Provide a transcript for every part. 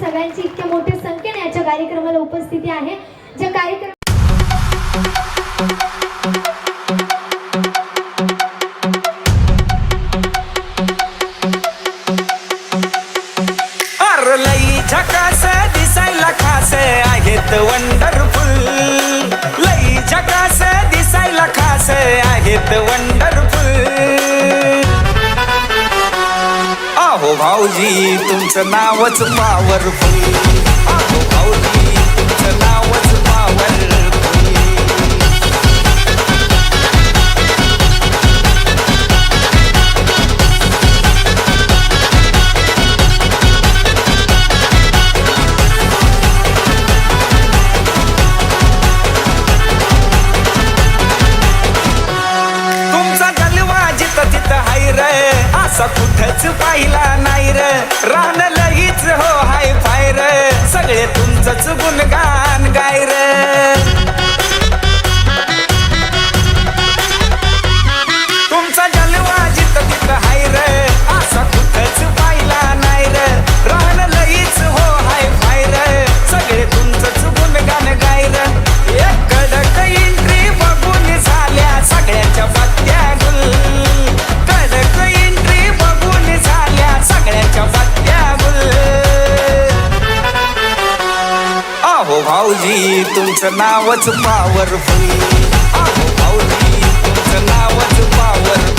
सगळ्यांची इतक्या मोठ्या संख्येने याच्या कार्यक्रमाला उपस्थिती आहे. ज्या कार्यक्रम लई झकास दिसायला खास आहेत वंडरफुल, लई झकास दिसायला खास आहेत वंडरफुल. अहो भाऊजी तुमचं नावच पॉवरफुल, अहो भाऊजी तुमचं नावच पॉवरफुल. असा कुठंच पाहिला नाही र, रान लईच हो हाय फाय र, सगळे तुमचंच गुणगान गाय र. तुमचा जलवा जिथं तिथं हाय र, असा कुठंच पाहिला नाही र, रान लईच हो हाय फाय र, सगळे तुमचंच गुणगान गाय र. एक कडक एंट्री बघून झाल्या सगळ्यांच्या पत्त्या गुल, कडक एंट्री बघून झाल्या सगळ्यांच्या पत्त्या गुल. अहो भाऊजी तुमचं नावच पॉवरफुल, अहो भाऊजी तुमचं नावच पॉवरफुल.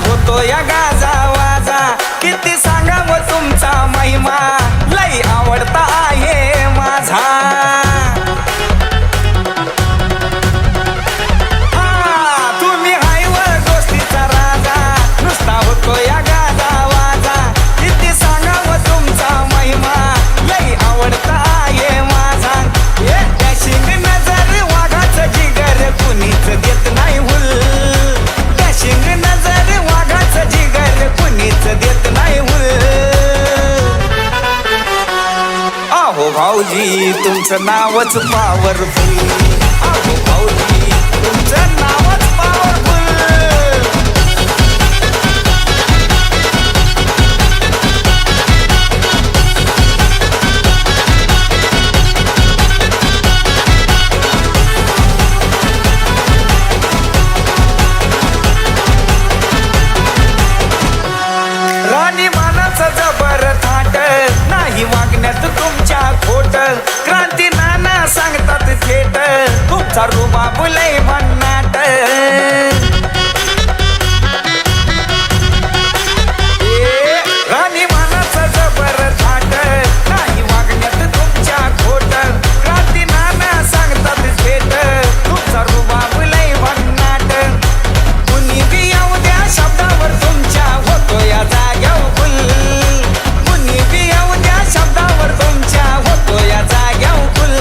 होतो या गाजा वाजा, किती सांगावं तुमचा महिमा, लई आवडता आहे माझा. तुम्ही हाय व दोस्तीचा राजा, नुसता होतो या गाजा वाजा, किती सांगावं तुमचा महिमा, लई आवडता आहे माझा. डॅशिंग नजर वाघाचं जिगर कुणीच देत नाही हुल, डॅशिंग नजर वाघाचं जिगर कुणीच देत नाही हुल. अहो भाऊजी तुमचं नावच पॉवरफुल, अहो भाऊजी तुमचं नावच पॉवरफुल. राणी मानाचं जबर थाट, नाही वागण्यात तुमच्या खोट, क्रांती नाना सांगतात थेट, तुमचा रुबाब लय भन्नाट. राणी मानाचं जबर थाट, नाही वागण्यात तुमच्या खोट, क्रांती नाना सांगतात थेट, तुमचा रुबाब लय भन्नाट. कुणी बी येऊ द्या शब्दावर तुमच्या होतो या जाग्यावर फुल, कुणी बी येऊ द्या शब्दावर तुमच्या होतो या जाग्यावर फुल.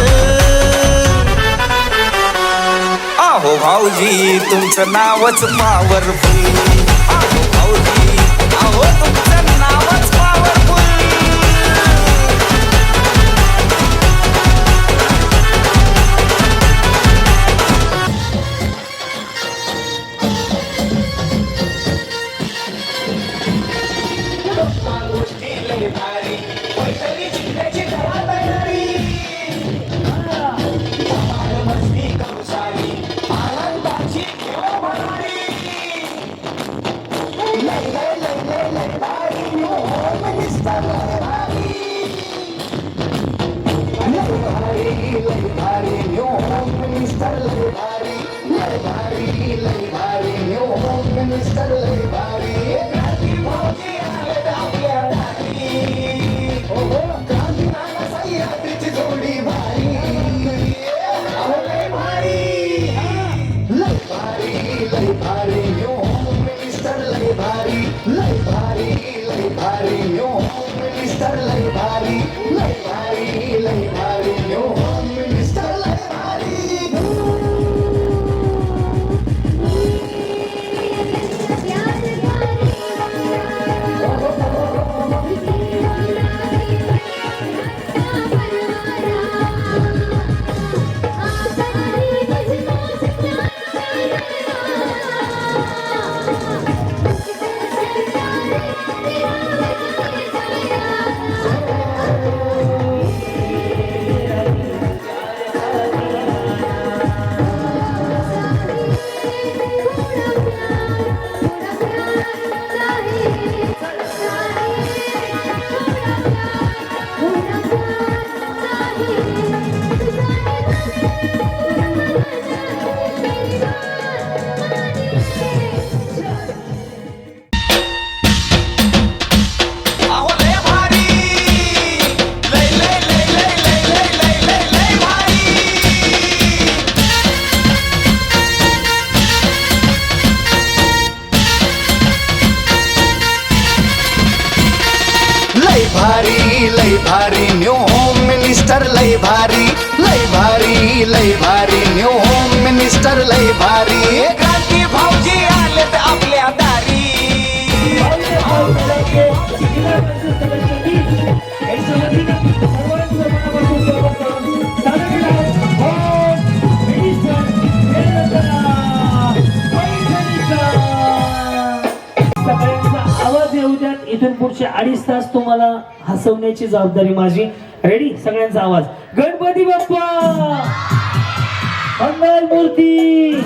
अहो भाऊजी तुमचं नावच पॉवरफुल, अहो भाऊजी अहो तुमचं नावच पॉवरफुल. अहो लय भारी लय लय लय लय लय लय लय लय लय भारी लय भारी न्यू होम मिनिस्टर लय भारी न्यू होम मिनिस्टर लय भारी क्रांती भाऊजी आलेत आपल्या दारी सगळ्यांचा आवाज येऊ द्यात. इथून पुढचे 2.5 तास तुम्हाला हसवण्याची जबाबदारी माझी. रेडी? सगळ्यांचा आवाज. गणपती बाप्पा मंगल मूर्ती.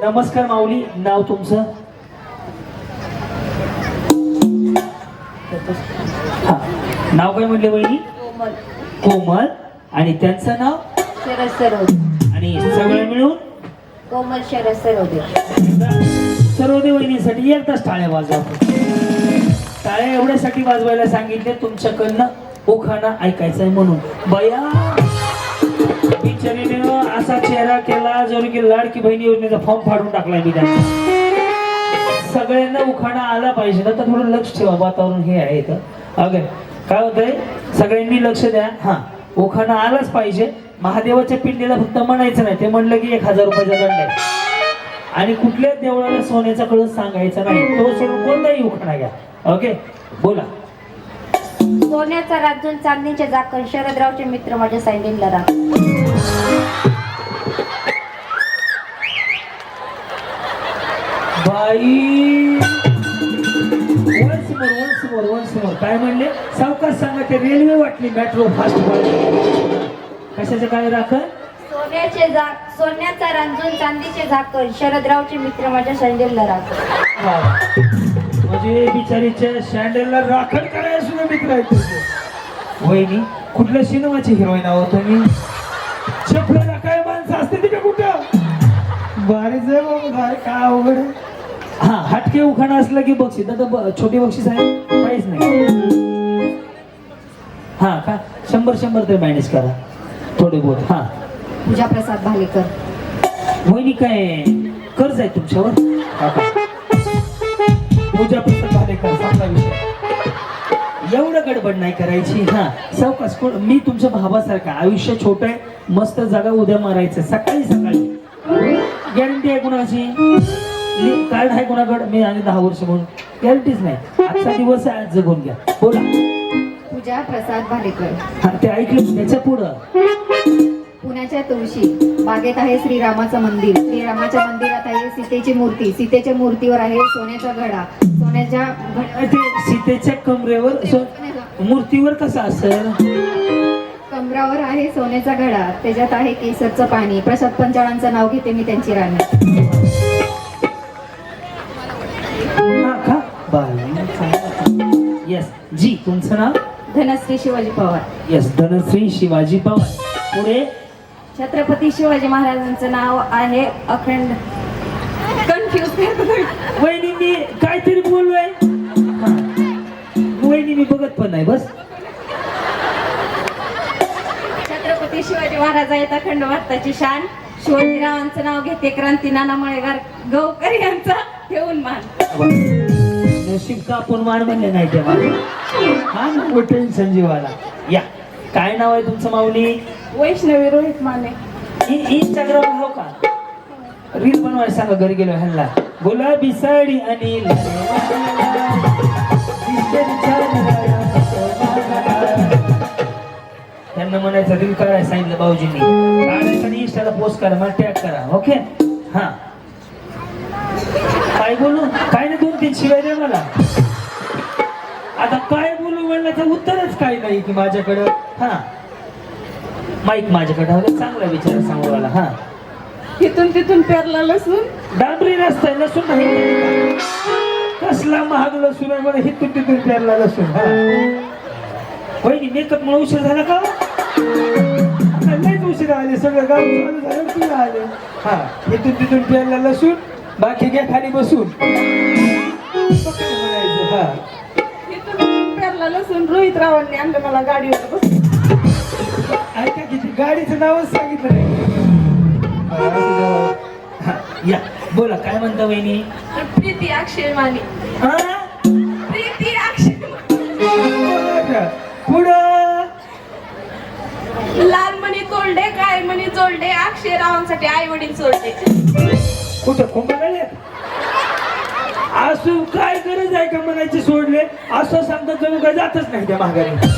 नमस्कार माऊली. नाव तुमचं? हा. नाव काय म्हटले वहिनी? कोमल कोमल. आणि त्यांचं नाव? शरद सरोदे. आणि सगळे मिळून कोमल शरद सरोदे. सर्वोदय वहिनीसाठी एकदाच टाळ्या वाजवा. टाळ्या एवढ्यासाठी वाजवायला सांगितले तुमच्याकडनं उखाणा ऐकायचा आहे म्हणून. बया बिचारीने असा चेहरा केला जरी की लाडकी बहिणी योजनेचा फॉर्म फाडून टाकलाय मी त्यांना. सगळ्यांना उखाणा आला पाहिजे ना, तर थोडं लक्ष ठेवा. वातावरण हे आहे तर अगं काय होतंय, सगळ्यांनी लक्ष द्या. हा, उखाणा आलाच पाहिजे. महादेवाच्या पिंडीला फक्त म्हणायचं नाही, ते म्हणलं की 1000 रुपयाचा दंड आहे. आणि कुठल्याच देवळाला सोन्याचा कळस सांगायचा नाही. तो सोडून कोणताही उखाणा घ्या. ओके, बोला. सोन्याचा राजून चांदणीचे झाकण शरदरावचे मित्र माझ्या सँडलला राख. बाई वन्स मोर काय म्हणले? सावकाश सांगा. ते रेल्वे वाटली, मेट्रो फास्ट. कशाचे काय राखण? सोन्याचा रांजून चांदीचे झाकण शरदरावचे मित्र माझ्या सँडलला राख. म्हणजे बिचारीच्या सँडलला राखण करायला सुद्धा मित्र आहेत तुझे. वहिनी कुठल्या सिनेमाची हिरोईन आहोत तुम्ही? चपलेला काय माणसं असते ती का कुठं? बारीच आहे बाबा, काय अवघड आहे. हा, हटके उखाणा असलं की बक्षीस. आता छोटी बक्षीस आहे काहीच नाही. हा का 100 तरी मॅनेज करा थोडे बहुत. हा, पूजा प्रसाद भालेकर. वहिनी काय कर्ज आहे तुमच्यावर? पूजा पुस्तक भालेकर. चांगला विषय. एवढं गडबड नाही करायची. हा, सावकाश. मी तुमच्या भावासारखा. आयुष्य छोटं आहे, मस्त जागा उद्या मारायचं. सकाळी गॅरंटी आहे कुणाची? कार्ड आहे कोणाकडे? मी आणि 10 वर्ष म्हणून गॅरंटीच नाही. आजचा दिवस आहे, आज जगून घ्या. बोला. पूजा प्रसाद भालेकर. हा, ते ऐकलं. त्याच्या पुढं पुण्याच्या तुळशी बागेत आहे श्रीरामाचं मंदिर. श्रीरामाच्या मंदिरात आहे सीतेची मूर्ती. सीतेच्या मूर्तीवर आहे सोन्याचा घडा. सोन्याच्या ते सीतेच्या कमरेवर मूर्तीवर कसं असेल? कमरावर आहे सोन्याचा घडा. त्याच्यात आहे केसरचं पाणी. प्रसाद पंचाळांचं नाव घेते मी, त्यांची राणी. हा का? बाई येस जी. तुमचं नाव? धनश्री शिवाजी पवार. येस धनश्री शिवाजी पवार. पुढे? छत्रपती शिवाजी महाराजांचं नाव आहे अखंड. कन्फ्युज. वहिनी मी काहीतरी बोललोय. हा. वहिनी मी बघत पण नाही बस. छत्रपती शिवाजी महाराज आहेत अखंड भारताची शान. शिवाजीरावांचं नाव घेते क्रांती नाना मळेगार गवकर यांचा ठेवून मान. नशीब का आपण मान म्हणले नाही तेव्हा. हा ना टेन्शन जीवाला. या काय नाव आहे तुमचं माऊली? वैष्णवी रोहित माने. इंस्टाग्राम हो का? रील बनवायला सांगा घरी गेलो ह्यांना. गुलाबी साडी आणि त्यांना म्हणायचं रील करायला सांगितलं भाऊजींनी. काढायचं आणि इंस्टाला पोस्ट करा मला टॅग करा. ओके हा. काय बोलू? काय नाही 2-3 शिवाय द्या मला. आता काय बोलू म्हणण्याचं उत्तरच काय नाही की माझ्याकडं. हा माईक माझ्याकडे हवं. चांगला विचार सांगू मला. हा तिथून तिथून पेरला लसूण. डांबरी रस्ता आहे लसूण नाही. कसला महाग लसूण आहे बरं. हिथून तिथून पेरला लसूण. हा वहिनी मेकअप मुळे उशीर झाला का? लयच उशीर आले. सगळं गाव चालू झालं तुम्ही आले. हा इथून तिथून पेरला लसूण. बाकी घ्या खाली बसून म्हणायचं. हा तिथून पेरला लसूण. रोहित रावांनी आणलं मला गाडीवर बसून. ऐका किती गाडीचं नावच सांगितलं नाही. हा, या बोला काय म्हणता वहिनी? प्रीती अक्षय माने. हा प्रीती अक्षय पुढं लाल मणी तोडले काय मणी जोडले अक्षय रावांसाठी आई वडील सोडले. कुठं कोंबडले असू काय गरज आहे का म्हणायची? सोडले असं सांगतात जणू काय जातच नाही त्या माघारी.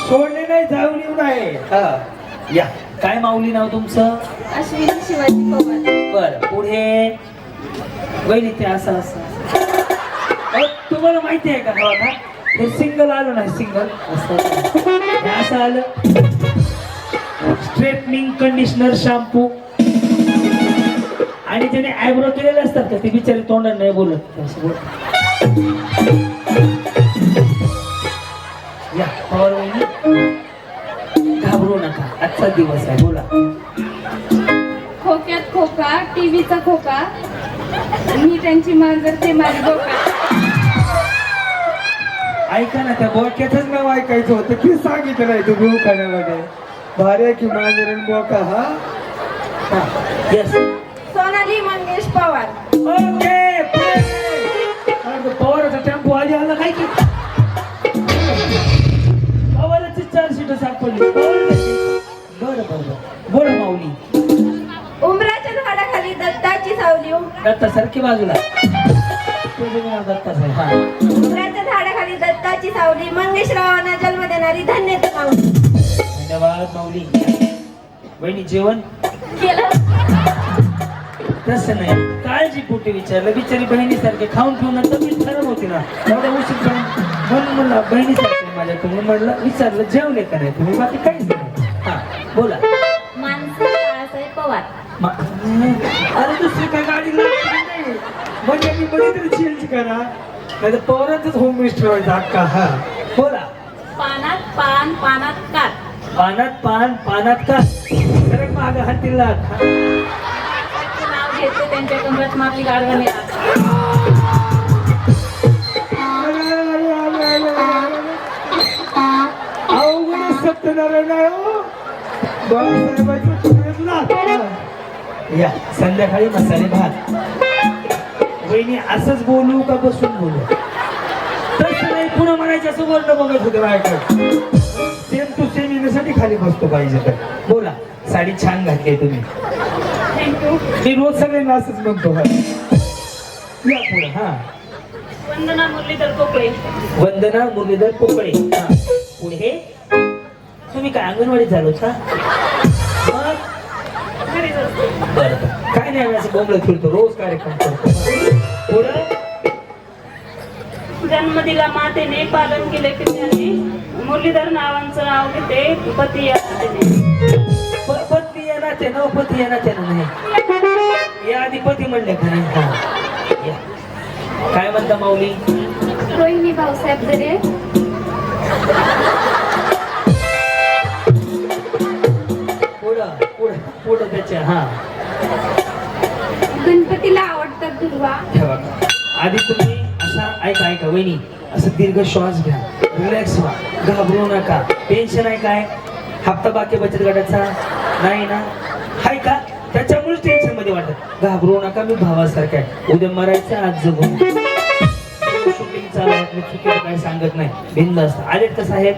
सोडले नाही जाऊन येऊन आहे. हा या काय माऊली नाव तुमचं? अश्विनी शिवाजी पवार. बर पुढे वहिनी ते असं असं तुम्हाला माहिती आहे का? हा हे सिंगल आलं नाही. सिंगल असं आलं. स्ट्रेटनिंग कंडिशनर शॅम्पू आणि त्याने आयब्रो केलेले असतात का ते बिचारे तोंडाने नाही बोलत. या पवार वहिनी घाबरू नका आजचा दिवस आहे. बोला. खोक्यात खोका टीव्हीचा खोका मी त्यांची मांजर ते माझी बोका. ऐका ना त्या बोक्याचंच नाव ऐकायचं होतं ते सांगितलं नाही तुम्ही उखाण्यामध्ये. भारी की मांजरण बोका. हा येस सोनाली मंगेश पवार. ओके पवाराचा टेम्पो आधी आला काय की पवाराची 4 सीट सापडली. बरं बरं बोल माऊली. उमराच्या झाडाखाली दत्ताची सावली. दत्ता सारखी बाजूला दत्ता साहेब. हा उमराच्या झाडाखाली दत्ताची सावली मंगेशरावांना जन्म देणारी धन्य माऊली. धन्यवाद माऊली. बहिणी जेवण केलं. तसं नाही काळजी पोटी विचारलं. बिचारी बहिणीसारखे खाऊन पिऊन तब्येत खराब होती ना एवढ्या उशीर म्हणून म्हणलं बहिणीसारखे माझ्याकडे म्हणलं विचारलं जेवले का नाही तुम्ही. बाकी काहीच नाही. हा बोला. मानसी बाळासाहेब पवार. अरे दुसरी काय गाडी लागली नाही म्हणजे मी बघितलं चेंज करा नाही तर पवारांचंच होम मिनिस्टर व्हायचं अक्का. हा बोला. पानात पान पानात कात. पानात पान पानात का सरक माग हातीला. नाव घेते त्यांच्या कमरात मारली गाडवाने. अवघड सत्यनारायण आहे हो. या संध्याकाळी मसाले भात. वहिनी असंच बोलू का बसून बोलू? तसं नाही पुन्हा म्हणायचं असं वर्ण बघत होते बायकडे. सेम टू सेम येण्यासाठी खाली बसतो पाहिजे तर. बोला. साडी छान घातली तुम्ही. मी रोज सगळ्यांना असंच म्हणतो. या पुढे. हा वंदना मुरलीधर पोकळे. वंदना मुरलीधर पोकळे. हा पुढे. तुम्ही काय अंगणवाडीत झालो का? बरं काय नाही आम्ही असं बोंबलं फिरतो रोज कार्यक्रम करतो. पुढे. जन्म दिला मातेने पालन केले पित्याने मुरलीधर नावांचं नाव घेते पती या नात्याने. पती या नात्यानं पती या नात्यानं नाही या आधी पती म्हणले का नाही. हा या काय म्हणता माऊली? रोहिणी भाऊसाहेब जरे. पुढं त्याच्या हा गणपतीला आवडतात दुर्वा. हे बघा आधी तुम्ही असा ऐका वहिनी असं दीर्घ श्वास घ्या, रिलॅक्स व्हा, घाबरू नका. टेन्शन आहे काय? हप्ता बाकी बचत गटाचा नाही ना? हाय का? त्याच्यामुळेच टेन्शन मध्ये वाटत. घाबरू नका, मी भावासारखा आहे. उद्या मरायचं आज जगून. शूटिंग चालू आहे, मी चुकीचं काय सांगत नाही. बिनधास्त आलेत का साहेब?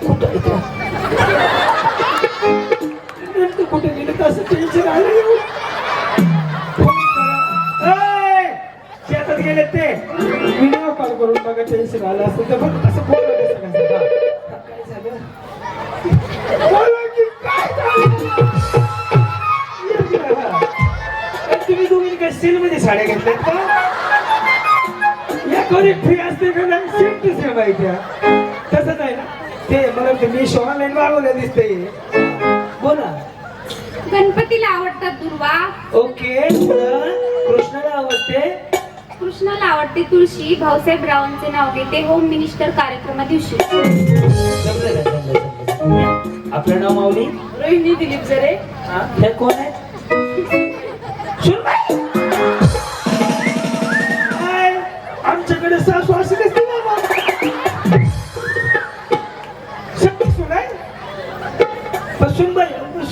कुठं इथं? कुठे गेले तर असं टेन्शन आलं. शेतात गेले ते व्हिडिओ कॉल करून बघा. टेन्शन आलं असं तर पण असं बोललं काय झालं? बोला की काय झालं? तुम्ही दोघी काय सेल मध्ये साड्या घेतल्यात का? या कोणी फ्री असते का नाही? सेम टू माहिती आहे तसंच आहे ना ते. मला ते मी ऑनलाईन मागवल्या दिसते. बोला. गणपतीला आवडतात दुर्वा. ओके. कृष्णाला आवडते. कृष्णाला आवडते तुळशी. भाऊसाहेब रावांचे नाव घेते होम मिनिस्टर कार्यक्रमा दिवशी. जमलं का? जमलं. आपलं नाव माऊली? रोहिणी दिलीप जरे. हे कोण आहे? आमच्याकडे सासू अशी नसते बाबा.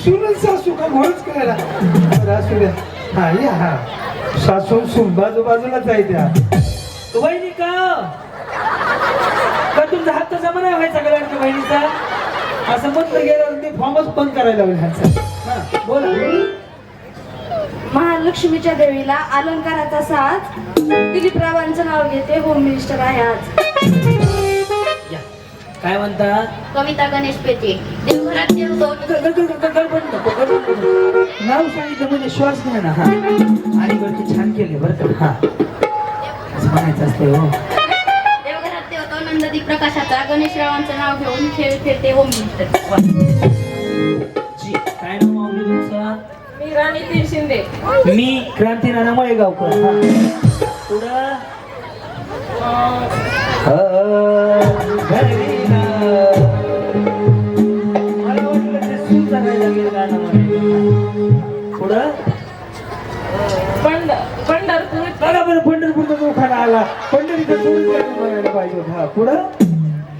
सुन सासू का घोळच करायला असू द्या. हा या हा सासू सून बाजूलाच आहे त्या. वहिनी का तुमचा हक्क जमा नाही व्हायचा का लाडक्या बहिणीचा? असं म्हटलं गेलं ते फॉर्मच बंद करायला लागेल ह्यांचा. बोला. महालक्ष्मीच्या देवीला अलंकाराचा साज. दिलीप रावांचं नाव घेते होम मिनिस्टर आहे आज. काय म्हणता? कविता गणेश पेटे. देवघरात देव दोन. नाव सांगितलं म्हणजे श्वास घ्या ना. हा आणि बरं छान केले बरं का. हा असं म्हणायचं असतं. हो. देवघरात देव तो नंददीप प्रकाशाचा. गणेश रावांचं नाव घेऊन खेळ खेळते होम मिनिस्टर. जी काय नाव माऊली तुमचं? मी राणी तीन शिंदे. मी क्रांती नाना मळेगावकर. पुढं मला वाटलं ते सून करायला लागेल गाणं म्हणायला. पुढं पंढरपूर. बघा बरं पंढरपूरचा दुखाना आला. पंढरीचा सून म्हणायला पाहिजे. हा पुढं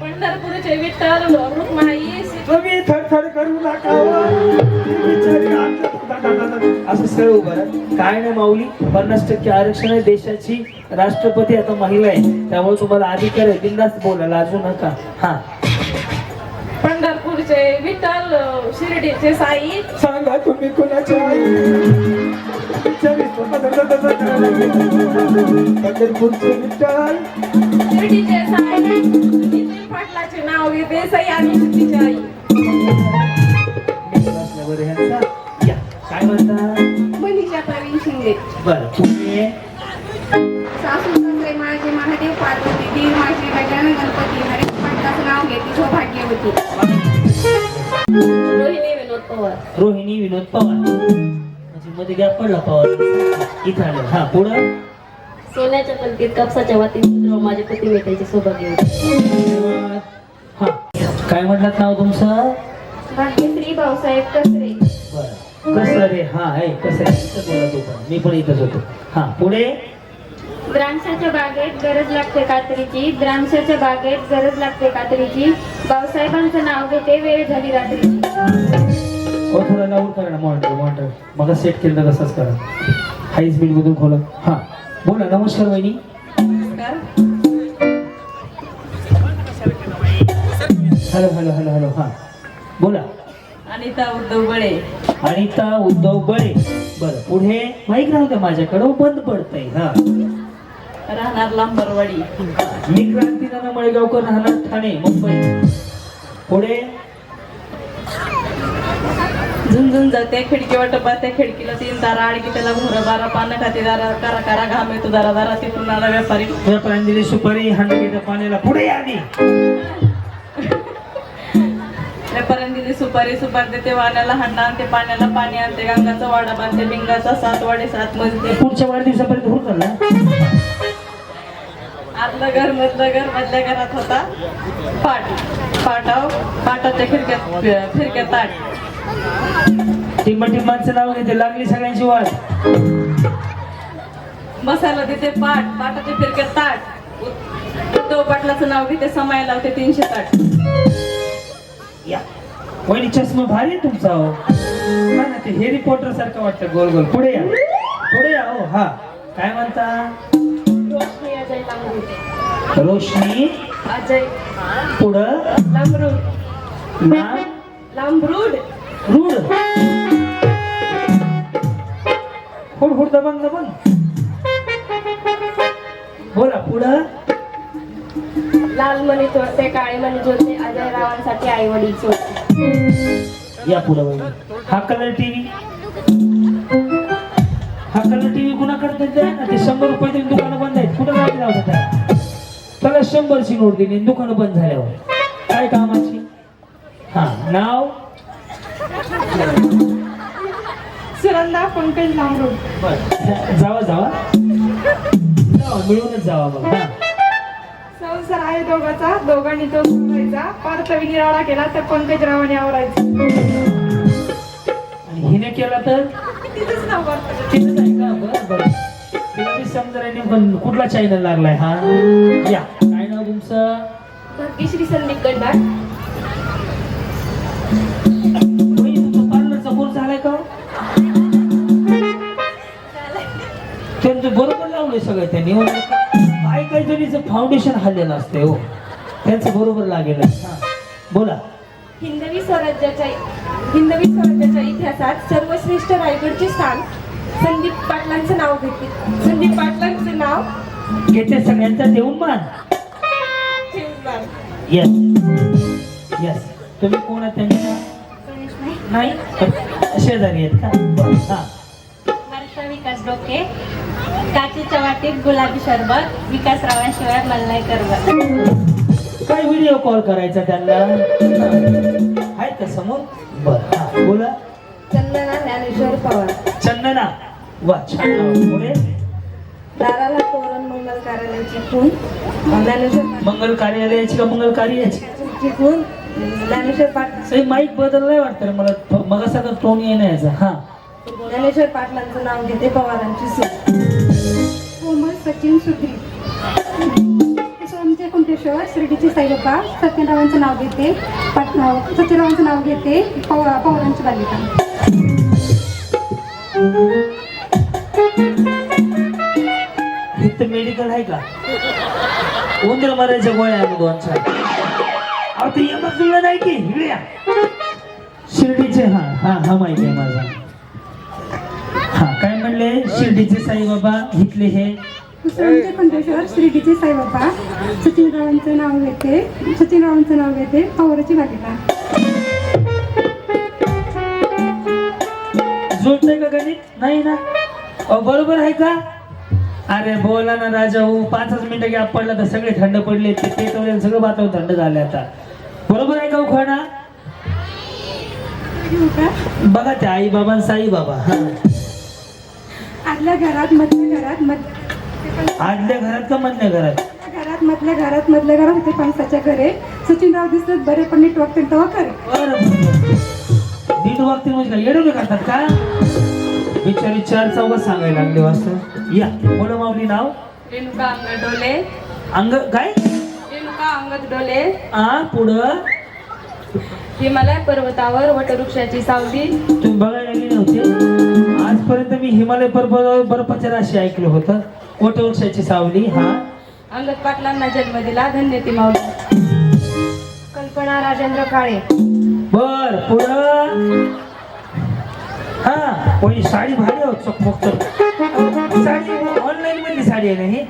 पंढरपूरचे विठ्ठल रुक्माई. तुम्ही थरथर करू नका. असं सरळ उभं राहा. काय नाही माऊली 50% आरक्षण आहे. देशाची राष्ट्रपती आता महिला आहे त्यामुळे तुम्हाला अधिकार आहे. बिनधास्त बोला, लाजू नका. हा पंढरपूरचे विठ्ठल. शिर्डीचे साई. सांगा तुम्ही कोणाचे आई? पंढरपूरचे विठ्ठल. शिर्डीचे साई. नितीन पाटलाचे नाव घेते सई आणि शिर्डीची आई. बरं ह्यांचा या काय म्हणता? मनीषा प्रवीण शिंदे. बरं पुणे. सासू संग्रे माझे महादेव पार्वती. दीर माझे गजानन गणपती. हरेश पाटलाचं नाव घेते सौभाग्यवती. रोहिणी विनोद पवार. रोहिणी विनोद पवार. म्हणजे मध्ये गॅप पडला पवार. इथं आलं. हा पुढं सोन्याच्या पलकीत कापसाच्या वातीत माझे पती भेटायचे सौभाग्यवती. हा काय म्हटलात नाव तुमचं? भाग्यश्री भाऊसाहेब कसरे. बरं कसं रे? हा आहे कसं रे? इथं बोला तू पण. मी पण इथंच होतो. हा पुढे द्राक्षाच्या बागेत गरज लागते कात्रीची. द्राक्षाच्या बागेत गरज लागते कात्रीची. भाऊसाहेबांचं नाव घेते वेळ झाली रात्रीची. हो थोडा लावून करा ना मॉनिटर. मग सेट केलं तर तसंच करा. हाय स्पीड मधून खोला. हा बोला. नमस्कार वहिनी. हॅलो. हा बोला. अनिता उद्धव बळे. अनिता उद्धव बळे. बरं पुढे माईक राहू द्या माझ्याकडं बंद पडतंय. हा राहणार लांबरवाडी. मी क्रांती नाना मळेगावकर राहणार ठाणे मुंबई. पुढे झुंझुन जाते खिडकी वाट पाहते. खिडकीला 3 तारा. आडकी त्याला घोर 12 पानं खाते. दारा करा करा घाम येतो दारा दारा. तिथून आला व्यापारी. व्यापाऱ्याने दिली सुपारी. हांडगेच्या पाण्याला पुढे आधी. व्यापाऱ्याने दिली सुपारी. सुपारी देते वाण्याला. हांडा आणते पाण्याला. पाणी आणते गंगाचा वाडा बांधते. बिंगाचा 7 वाडे 7 मजले. पुढच्या वाढदिवसापर्यंत होत ना. आतलं घर मधलं घर मधल्या घरात होता पाटाच्या फिरक्यात ताट. टिंबटिंब माणसं नाव घेते लागली सगळ्यांची वाट. बसायला तिथे पाटाच्या फिरक्यात ताट. उद्धव पाटलाचं नाव घेते समायला लावते 300 ताट. या वहिनी चष्मा भारी आहे तुमचा हो. हा ना, ते हेरी पॉटर सारखं वाटतं गोल गोल. पुढे या हो. हा काय म्हणता? रोशनी अजय लांबरूड. रोशनी अजय पुढं लांबरूड. नाम लांबरूड. रूढ. हुड हुड दबंग बोला पुढं. लाल मणी चोरते काळे मणी जोडते अजय रावांसाठी आई वडील चोरते. या पुढं वहिनी. हा कलर टीव्ही कुणाकडे द्या ना. ते 100 रुपये तरी दुकानं बंद आहेत. कुठं जायचं लावतं त्याला 100ची नोट दिली दुकानं बंद झाल्यावर. काय कामाची? हा नाव सुरंदा पंकज लांबरूड. जावा मिळूनच जावा मग. हा संसार आहे दोघाचा दोघांनी तो सोडायचा. पार्थवी निराळा केला तर पंकजरावाने आवरायचा. आणि हिने केला तर तिथंच नाव वाटतं. तिथंच आहे का? बरं तिला मी समजा पण कुठला चॅनल लागलाय हा. या काय नाव तुमचं? भाग्यश्री संदीप गड्डाळ. तुमचा पार्लरचा कोर्स झालाय का? त्यांचं बरोबर लावलंय सगळं त्यांनी. काही जणीचं फाउंडेशन हल्लेलं असते हो. त्यांचं बरोबर लागेल. हा बोला. हिंदवी स्वराज्याच्या इतिहासात सर्वश्रेष्ठ रायगडचे स्थान संदीप पाटलांचं नाव घेते. संदीप पाटलांचं नाव घेते सगळ्यांचा देऊन मान. येस तुम्ही कोण आहात? त्यांनी नाही शेजारी आहेत का? बरं. हा वर्षा विकास डोके. काचेच्या वाटीत गुलाबी शरबत. विकासरावांशिवाय मला नाही करवत. काय व्हिडिओ कॉल करायचा त्यांना? आहेत का समोर? बरं हा बोला. चंदना ज्ञानेश्वर पवार. चंदना वा छान नाव. पुढे दाराला तोरण मंगल कार्यालयाची खून. ज्ञानेश्वर मंगल कार्यालयाची का मंगल कार्याची? खून. ज्ञानेश्वर पाटील. माईक बदललाय वाटतं रे मला. मग असा तर टोन येण्याचा. हा ज्ञानेश्वर पाटलांचं नाव घेते पवारांची सून. कोमल सचिन सुधरी. आमचे कुंटेश्वर शिर्डीचे साईबाबा. सत्यरावांचं नाव घेते. सत्यरावांचं नाव घेते. पवारांची बालिका. इथं मेडिकल आहे का? उंदर मारायच्या गोळ्या आहे 2-4. अहो ते यमक जुळलं नाही की इकडे या. शिर्डीचे हा माहिती आहे माझा. हा काय म्हणले? शिर्डीचे साईबाबा इथले हे. आमचे कुंटेश्वर शिर्डीचे साईबाबा. सचिनरावांचं नाव घेते. पवारांची बालिका. जुळतंय का गणित? नाही ना. बरोबर आहे का? अरे बोला ना राजा हो. 5च मिनिटं गॅप पडला तर सगळे थंड पडले. ते पेटवले सगळं वातावरण थंड झाले आता. बरोबर आहे का उखाणा? बघा त्या आई बाबा साई बाबा. आदल्या घरात मधल्या घरात आदल्या घरात का मधल्या घरात? मधल्या घरात होते पणसाच्या घरे. सचिनराव दिसत बरे पण नीट वागते तेव्हा खरे. बरं नीट वागतील म्हणजे काय येडवले करतात का? बिचारी 4 चौघ सांगायला लागले वाजता. या बोला माऊली नाव. रेणुका अंगद डोले. अंग काय? रेणुका अंगद डोले. पुढं हिमालय पर्वतावर वटवृक्षाची सावली. तुम्ही बघायला गेले नव्हते आजपर्यंत. मी हिमालय पर्वतावर बर्फाच्या राशी ऐकलं होतं. वटवृक्षाची सावली. हा अंगद पाटलांना जन्म दिला धन्य ती माऊली. कल्पना राजेंद्र काळे. बर पुढं. हा कोणी साडी भारी होत चकमक. साडी ऑनलाईन मधली साडी आहे ना ही?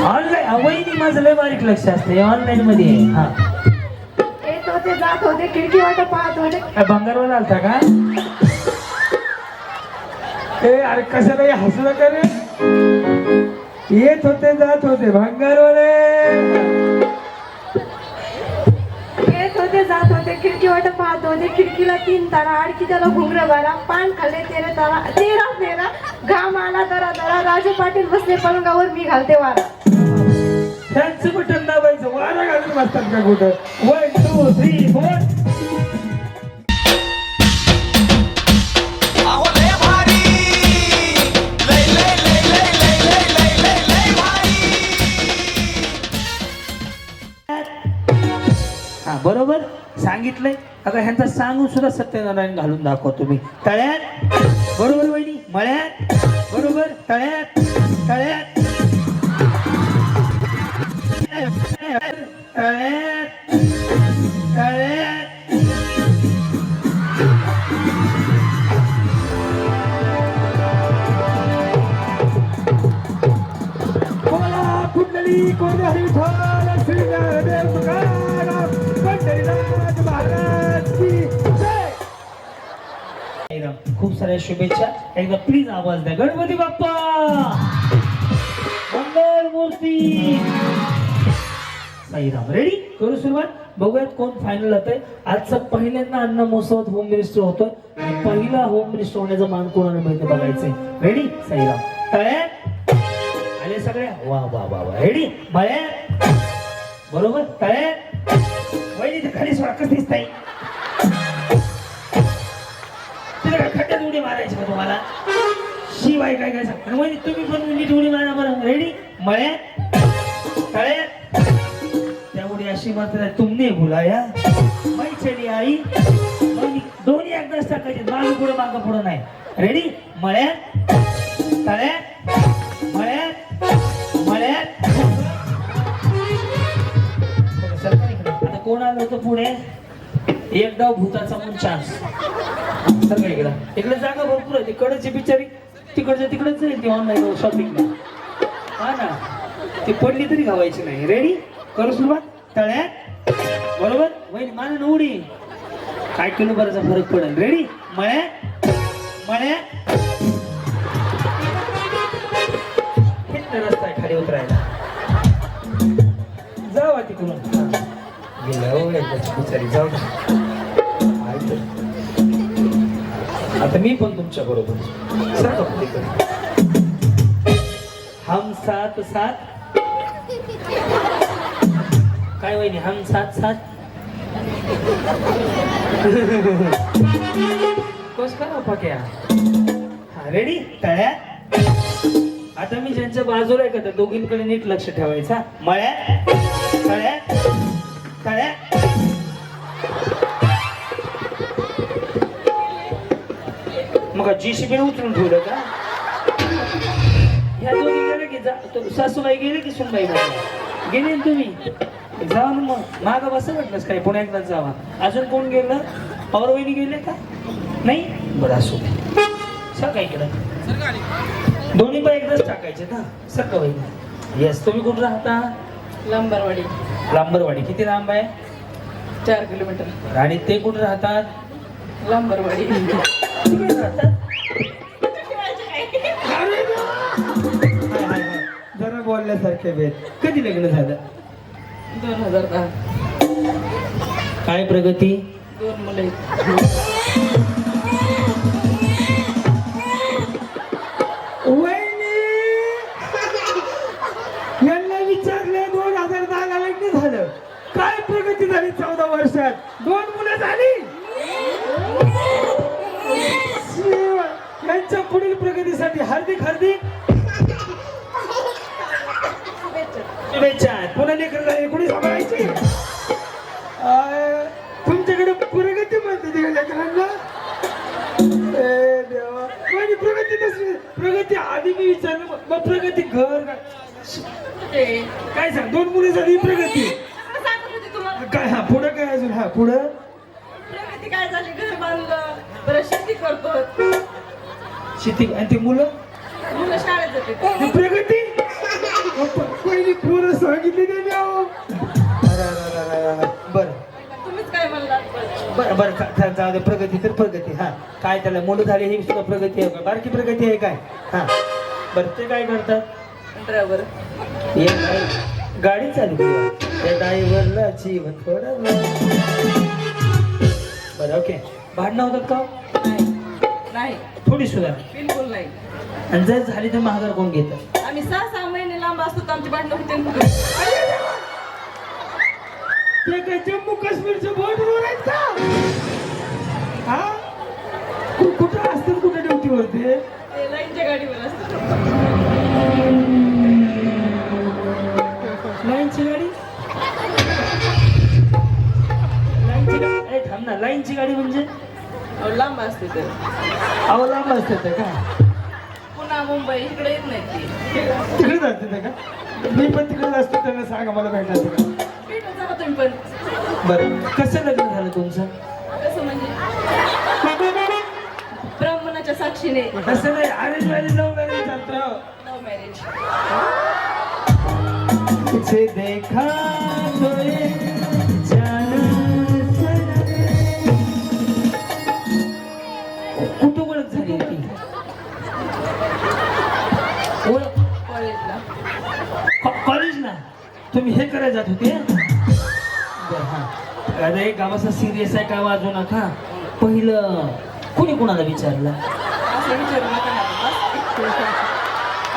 ऑनलाईन. वहिनी माझं लय बारीक लक्ष असते ऑनलाईन मध्ये. हा येत होते जात होते खिडकी वाट पाहत होते. काय भंगारवर आलता का? अरे कशाला हसलं का रे? येत होते जात होते भंगारवाले. येत होते जात होते खिडकी वाट पाहत होते. खिडकीला 3 तारा आणखी त्याला घुंगर बारा. पान खाल्ले 13 तेरा. घाम आला दरा दरा. राजे पाटील बसले पलंगावर मी घालते वारा. फॅनचं बटन दाबायचं वारा घालून बसतात का कुठं 1 2 3 4 अहो लय भारी लय लय लय लय लय लय लय लय लय भारी हा बरोबर सांगितलंय अगं ह्यांचा सांगून सुद्धा सत्यनारायण घालून दाखवा तुम्ही तळ्यात बरोबर वहिनी मळ्यात बरोबर तळ्यात तळ्यात तळ्यात तळ्यात बोला कुंडली कोणत्याही विठ्ठल श्री ज्ञानदेव तुकाराम पंढरीनाथ महाराज की जय. खूप साऱ्या शुभेच्छा एकदा प्लीज आवाज द्या गणपती बाप्पा मंगल मूर्ती साईराम रेडी करू सुरुवात बघूयात कोण फायनल होतंय आजचा पहिल्यांदा अन्न महोत्सवात होम मिनिस्टर होतोय आणि पहिला होम मिनिस्टर होण्याचा मान कोणाला मिळते बघायचंय रेडी साईराम तळ्यात आले सगळे वा वा वा वा रेडी मळ्यात बरोबर तळ्यात वहिनी ते खाली सोडा कसं दिसताय खड्ड्यात उडी मारायची का तुम्हाला शिवाय काय काय सांग वहिनी तुम्ही पण नीट उडी मारा बरं रेडी मळ्यात तळ्यात त्या उडी अशी मात्र तुमने बुलाया मैं चली आई दोन्ही एकदाच टाकायचे मागं पुढं नाही रेडी मळ्यात तळ्यात मळ्यात मळ्यात आता कोण आलं होतं पुढे एक डाव भूताचा म्हणून चान्स सगळं इकडे जागा भरपूर आहे तिकडची बिचारी तिकडच्या तिकडेच जाईल ती ऑनलाईन शॉपिंगला हा ना ती पडली तरी घावायची नाही रेडी करू सुरुवात तळ्यात बरोबर वहिनी मान उडी काय किलो बराचा फरक पडेल रेडी मळ्यात मळ्यात रस्ता आहे खाली उतरायला जावा तिकडून बिचारी जाऊ आता मी पण तुमच्या बरोबर हम साथ साथ काय वहिनी हम साथ साथ कस करा पक्या हा रेडी तळ्यात आता मी ज्यांच्या बाजूला आहे का त्या दोघींकडे नीट लक्ष ठेवायचा मळ्यात तळ्यात तळ्यात मग जीसीबी उचलून ठेवलं का ह्या दोघी गेले की सासूबाई गेले की सुनबाई गेले तुम्ही जावा ना मग मागं बसं वाटलंच काय पुन्हा एकदाच जावा अजून कोण गेलं पवारवहिनी गेले का नाही बरं असू सर काय केलं दोन्ही पण एकदाच टाकायचे ना सर वहिनी येस तुम्ही कुठं राहता लांबरवाडी लांबरवाडी किती लांब आहे 4 किलोमीटर आणि ते कुठं राहतात लांबरवाडी तिकडे राहतात जरा बोलण्यासारखे भेट कधी लग्न झालं 2010 काय प्रगती 2 मुले यांना विचारले 2010 ला लग्न झालं काय प्रगती झाली 14 वर्षात 2 मुलं झाली यांच्या पुढील प्रगतीसाठी हार्दिक हार्दिक शुभेच्छा पुन्हा लेकर झाले कोणी सांभाळायची तुमच्याकडे प्रगती म्हणते ती लेकरांना देवा माझी प्रगती नसली प्रगती आधी मी विचारलं मग प्रगती घर काय सांग 2 मुली झाली प्रगती काय हा पुढं काय अजून हा पुढं प्रगती काय झाली घर बांधलं परत शेती करतो शेती आणि ते मुलं शाळेत जाते ही प्रगती पहिली पोरं सांगितली त्यांनी बरं तुम्हीच काय म्हणलात बरं बरं जाऊ दे प्रगती तर प्रगती हा काय त्याला मुलं झाली ही सुद्धा प्रगती आहे का बारकी प्रगती आहे काय हा बरं ते काय करतात ड्रायव्हर गाडी चालू त्या ड्रायव्हरला जीवन थोडं बरं ओके भांडणं होतात का नाही थोडी सुधार बिलकुल नाही. आणि जर झाली तर महागार कोण घेतं? आम्ही 6-6 महिने लांब असतो तर आमची भांडणं होते. ते काय जम्मू काश्मीरच्या बॉर्डरवर आहेत का? हा? कुठं असतील, कुठे ड्युटीवर ते? ते लाईनच्या गाडीवर असतो. लाईनची गाडी? थांब ना, लाईनची गाडी म्हणजे लांब असते ते. अहो लांब असते ते का? पुन्हा मुंबई इकडे येत नाही ती. तिकडे जाते ते का? मी पण तिकडे असतो, त्यांना सांगा मला भेटायचं का? भेटून जावा तुम्ही पण. बरं, कसं लग्न झालं तुमचं? कसं म्हणजे ब्राह्मणाच्या साक्षीने. असं नाही, अरेंज मॅरेज लव्ह मॅरेज चालतं. Love marriage. तुझे देखा तो ये जान सनम. कुठं ओळख झाली होती? ओळख कॉलेजला. कॉलेजला तुम्ही हे करायला जात होते? बरं, हा. अरे गावाचा सिरियस आहे, काय वाजू नका. पहिलं कोणी कोणाला विचारलं? असं विचारू नका ना बस.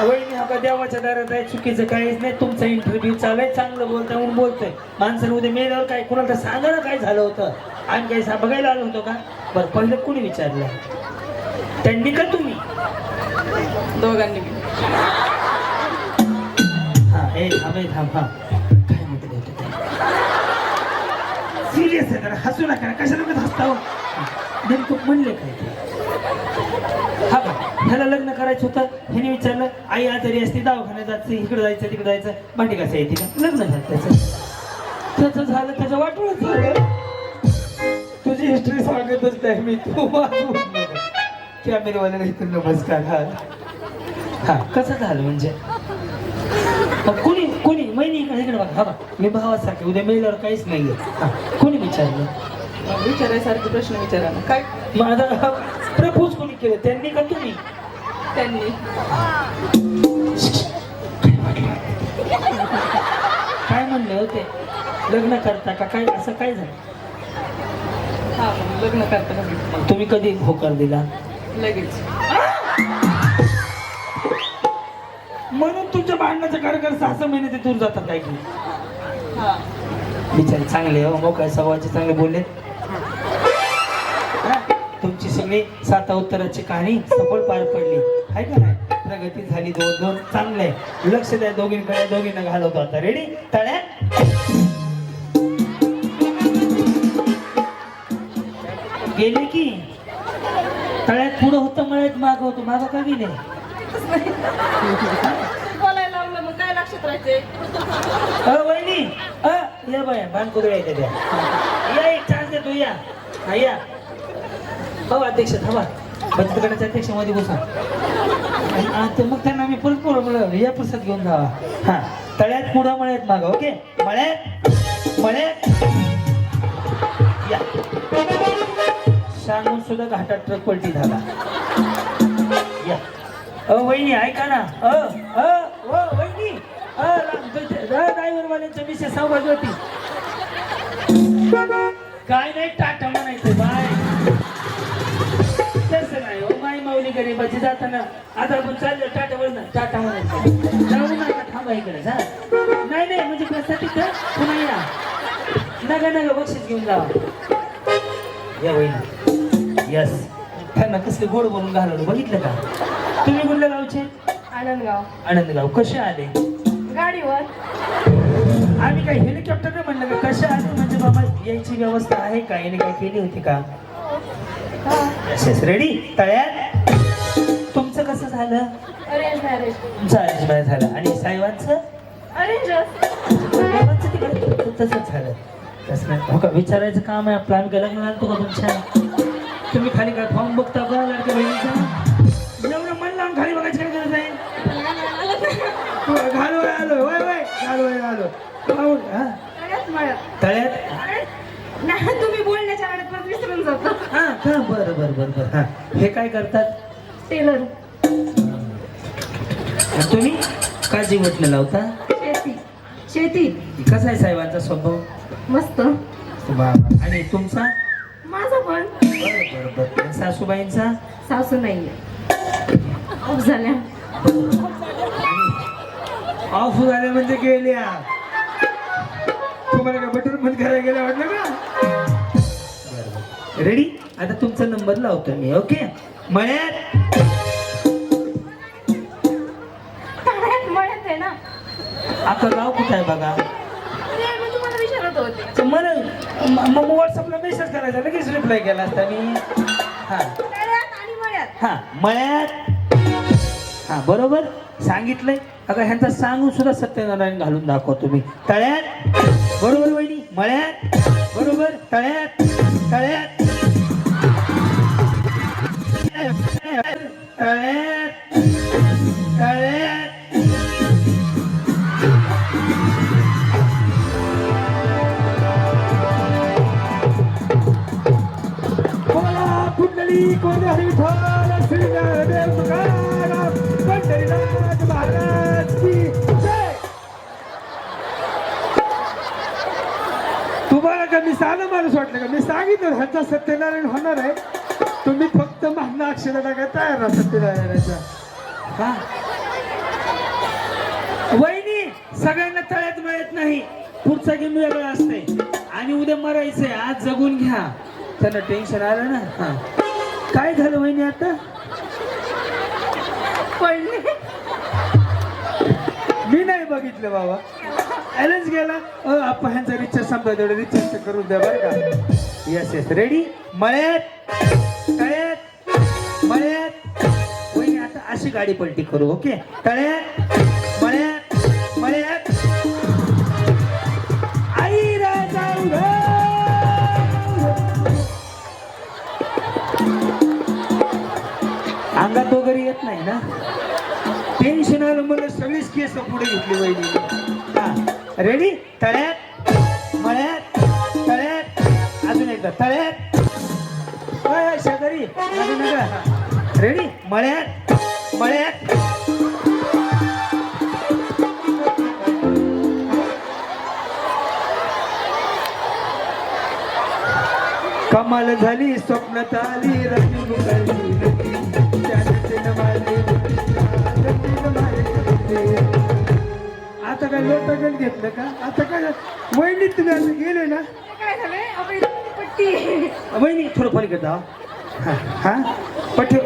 वहिनी हा देवाच्या दारात आहे, चुकीचं काहीच नाही. तुमचा इंटरव्ह्यू चालू चांगलं बोलताय म्हणून बोलतोय. माणसानं उद्या मेल्यावर काय कुणाला तर सांगा ना काय झालं होतं. आणि काही बघायला आलो होतो का? बरं, पहिलं कोणी विचारलं? त्यांनी का तुम्ही? दोघांनी बी. हा ए थांब हा. काय म्हणते सिरियस आहे, जरा हसू नका. कशाला मी हसता? नेमकं म्हणले काय ते? हा का, ह्याला लग्न करायचं होतं, ह्याने विचारलं. आई आजारी असते, दवाखान्यात जायचं, इकडे जायचं तिकडे जायचं, भांडी कसं येते का? लग्न झालं त्याचं झालं, त्याचं वाटूनच झालं. तुझी हिस्ट्री सांगतच नाही मी. तू कॅमेरेवाल्याला इथून नमस्कार. हा कसं झालं म्हणजे? कोणी महिने इकडे बघा. हा बा, मी भावासारखे, उद्या मेल्यावर काहीच नाहीये. हा, कोणी विचारलं? विचारायसारखे प्रश्न विचारा ना. काय? माझा प्रपोज कोणी केलं, त्यांनी का तुम्ही? त्यांनी. काय म्हणले होते? लग्न करता का काय, असं काय झालं? हा मग लग्न करताना मग तुम्ही कधी होकार दिला? लगेच. म्हणून तुमच्या भांडणाचं कारकर 6 महिने ते दूर जातात काय की? हा. बिचारे चांगले हो, मोकळ्या स्वभावाचे, चांगले बोलले. हा, तुमची सगळी 7 उत्तराची कहाणी सफळ पार पडली आहे का नाही? प्रगती झाली, 2-2 चांगले. लक्ष द्या दोघींकडे, दोघींना घालवतो आता. रेडी? तळ्या गेले की तळ्यात पुढं होतं, मळ्यात माग होतो. माग का गेले? बोलायला लावलं मग काय लक्षात राहायचंय? वहिनी या बाया बाण कुदळायच्या द्या. या एक चान्स देतो. या हा या. हो अध्यक्ष थांबा. बचत गटाच्या अध्यक्ष मध्ये बसा. आणि मग त्यांना मी परत बोलवलं, या प्रसाद घेऊन जावा. हा, तळ्यात पुढं मळ्यात माग. ओके, मळ्यात या. सांगून सुद्धा घाटात ट्रक पलटी झाला. या. वहिनी ऐका ना. वहिनी ड्रायव्हरवाल्यांच्या विषय सहभागी होती. काय नाही, टाटा म्हणायचं बाय. तसं नाही हो, माई माऊली गरीबाची जाताना आता आपण चाललो टाटावर ना, टाटा म्हणायचं. जाऊ नका, थांबा इकडे. हा नाही म्हणजे कशासाठी तर पुन्हा या. नगा बक्षीस घेऊन जावा. या वहिनी. यस, त्यांना कसले गोड बोलून घालवलं बघितलं का? तुम्ही कुठल्या गावचे? आनंदगाव. आनंदगाव. कसे आले? गाडीवर. आम्ही काय हेलिकॉप्टर म्हणलं का? कशा आले म्हणजे बाबा यायची व्यवस्था आहे का? याने काय केली होती का? रेडी? तळ्यात तुमचं कसं झालं? Arrange marriage. तुमचं अरेंज मॅरेज झालं. आणि साहेबांचं? अरेंज. तिकडे तसंच झालं. तसं नाही हो का? विचारायचं काम आहे आपलं. आम्ही काय लग्न घालतो का तुमच्या? तुम्ही खाली काय फॉर्म बघता का लाडक्या बहिणीचा? एवढं मन लावून खाली बघायची काय गरज आहे? घालवाय आलो. घालवाय आलो. तळ्यात तुम्ही बोलण्याच्या वेळेत पण विसरून जातो. हा का? बरं. हा, हे काय करतात? टेलर. तुम्ही का जीवटला लावता? शेती. कसा आहे साहेबांचा स्वभाव? मस्त. बाबा. आणि तुमचा? माझा पण. बरं. सासूबाईंचा सासू नाहीये ऑफ झाल्या. ऑफ झाले म्हणजे गेल्या. तुम्हाला का बटन बंद करायला गेल्या वाटलं का? रेडी? आता तुमचा नंबर लावतो मी. ओके मळ्यात म्हणत आहे ना. आता गाव कुठं आहे बघा. अरे, मी तुम्हाला विचारत होते. तर मला मग व्हॉट्सअपला मेसेज करायचा लगेच रिप्लाय केला असता मी. हा तळ्यात आणि मळ्यात. हा मळ्यात. हा बरोबर सांगितलंय. अगं ह्यांचा सांगून सुद्धा सत्यनारायण घालून दाखवा तुम्ही. तळ्यात बरोबर वहिनी. मळ्यात बरोबर. तळ्यात तळ्यात तळ्यात तळ्यात. बोला कुंडली कोणी विठ्ठल श्री देव तुकाराम पंढरीनाथ महाराज की जय. तुम्हाला का मी साधं माणूस वाटलं का? मी सांगितलं ह्याचा सत्यनारायण होणार आहे. तुम्ही फक्त महाना अक्षर टाका तयार राहा सत्यनारायणाच्या. हा वहिनी सगळ्यांना तळ्यात मिळत नाही. पुढचा गेम वेगळा असते आणि उद्या मरायचंय. आज जगून घ्या. त्यांना टेन्शन आलं ना. हा काय झालं वहिनी आता? पडले. मी नाही बघितलं बाबा. ॲलन्स गेला. आपण ह्यांचा रिचार्ज संपला तेवढं रिचार्ज करून द्या बरं का. Yes yes ready. मळ्यात तळ्यात मळ्यात. वहिनी आता अशी गाडी पलटी करू. ओके तळ्यात मळ्यात मळ्यात. आई राजा उभा. अंगात वगैरे येत नाही ना? टेन्शन आलं मला. सगळीच केस पुढे घेतली वहिनी. हा रेडी. तळ्यात मळ्यात तळ्यात. अजून एकदा तळ्यात. शेजारी अजून एकदा. रेडी. मळ्यात मळ्यात. कमाल झाली स्वप्नात आली रंगीन उघडली. आता काय लोटगण घेतलं का? आता काय वहिनी तुम्ही असं गेले ना. काय झालंय? आपली पट्टी वहिनी थोडं पलीकडे जा. हा पट्टी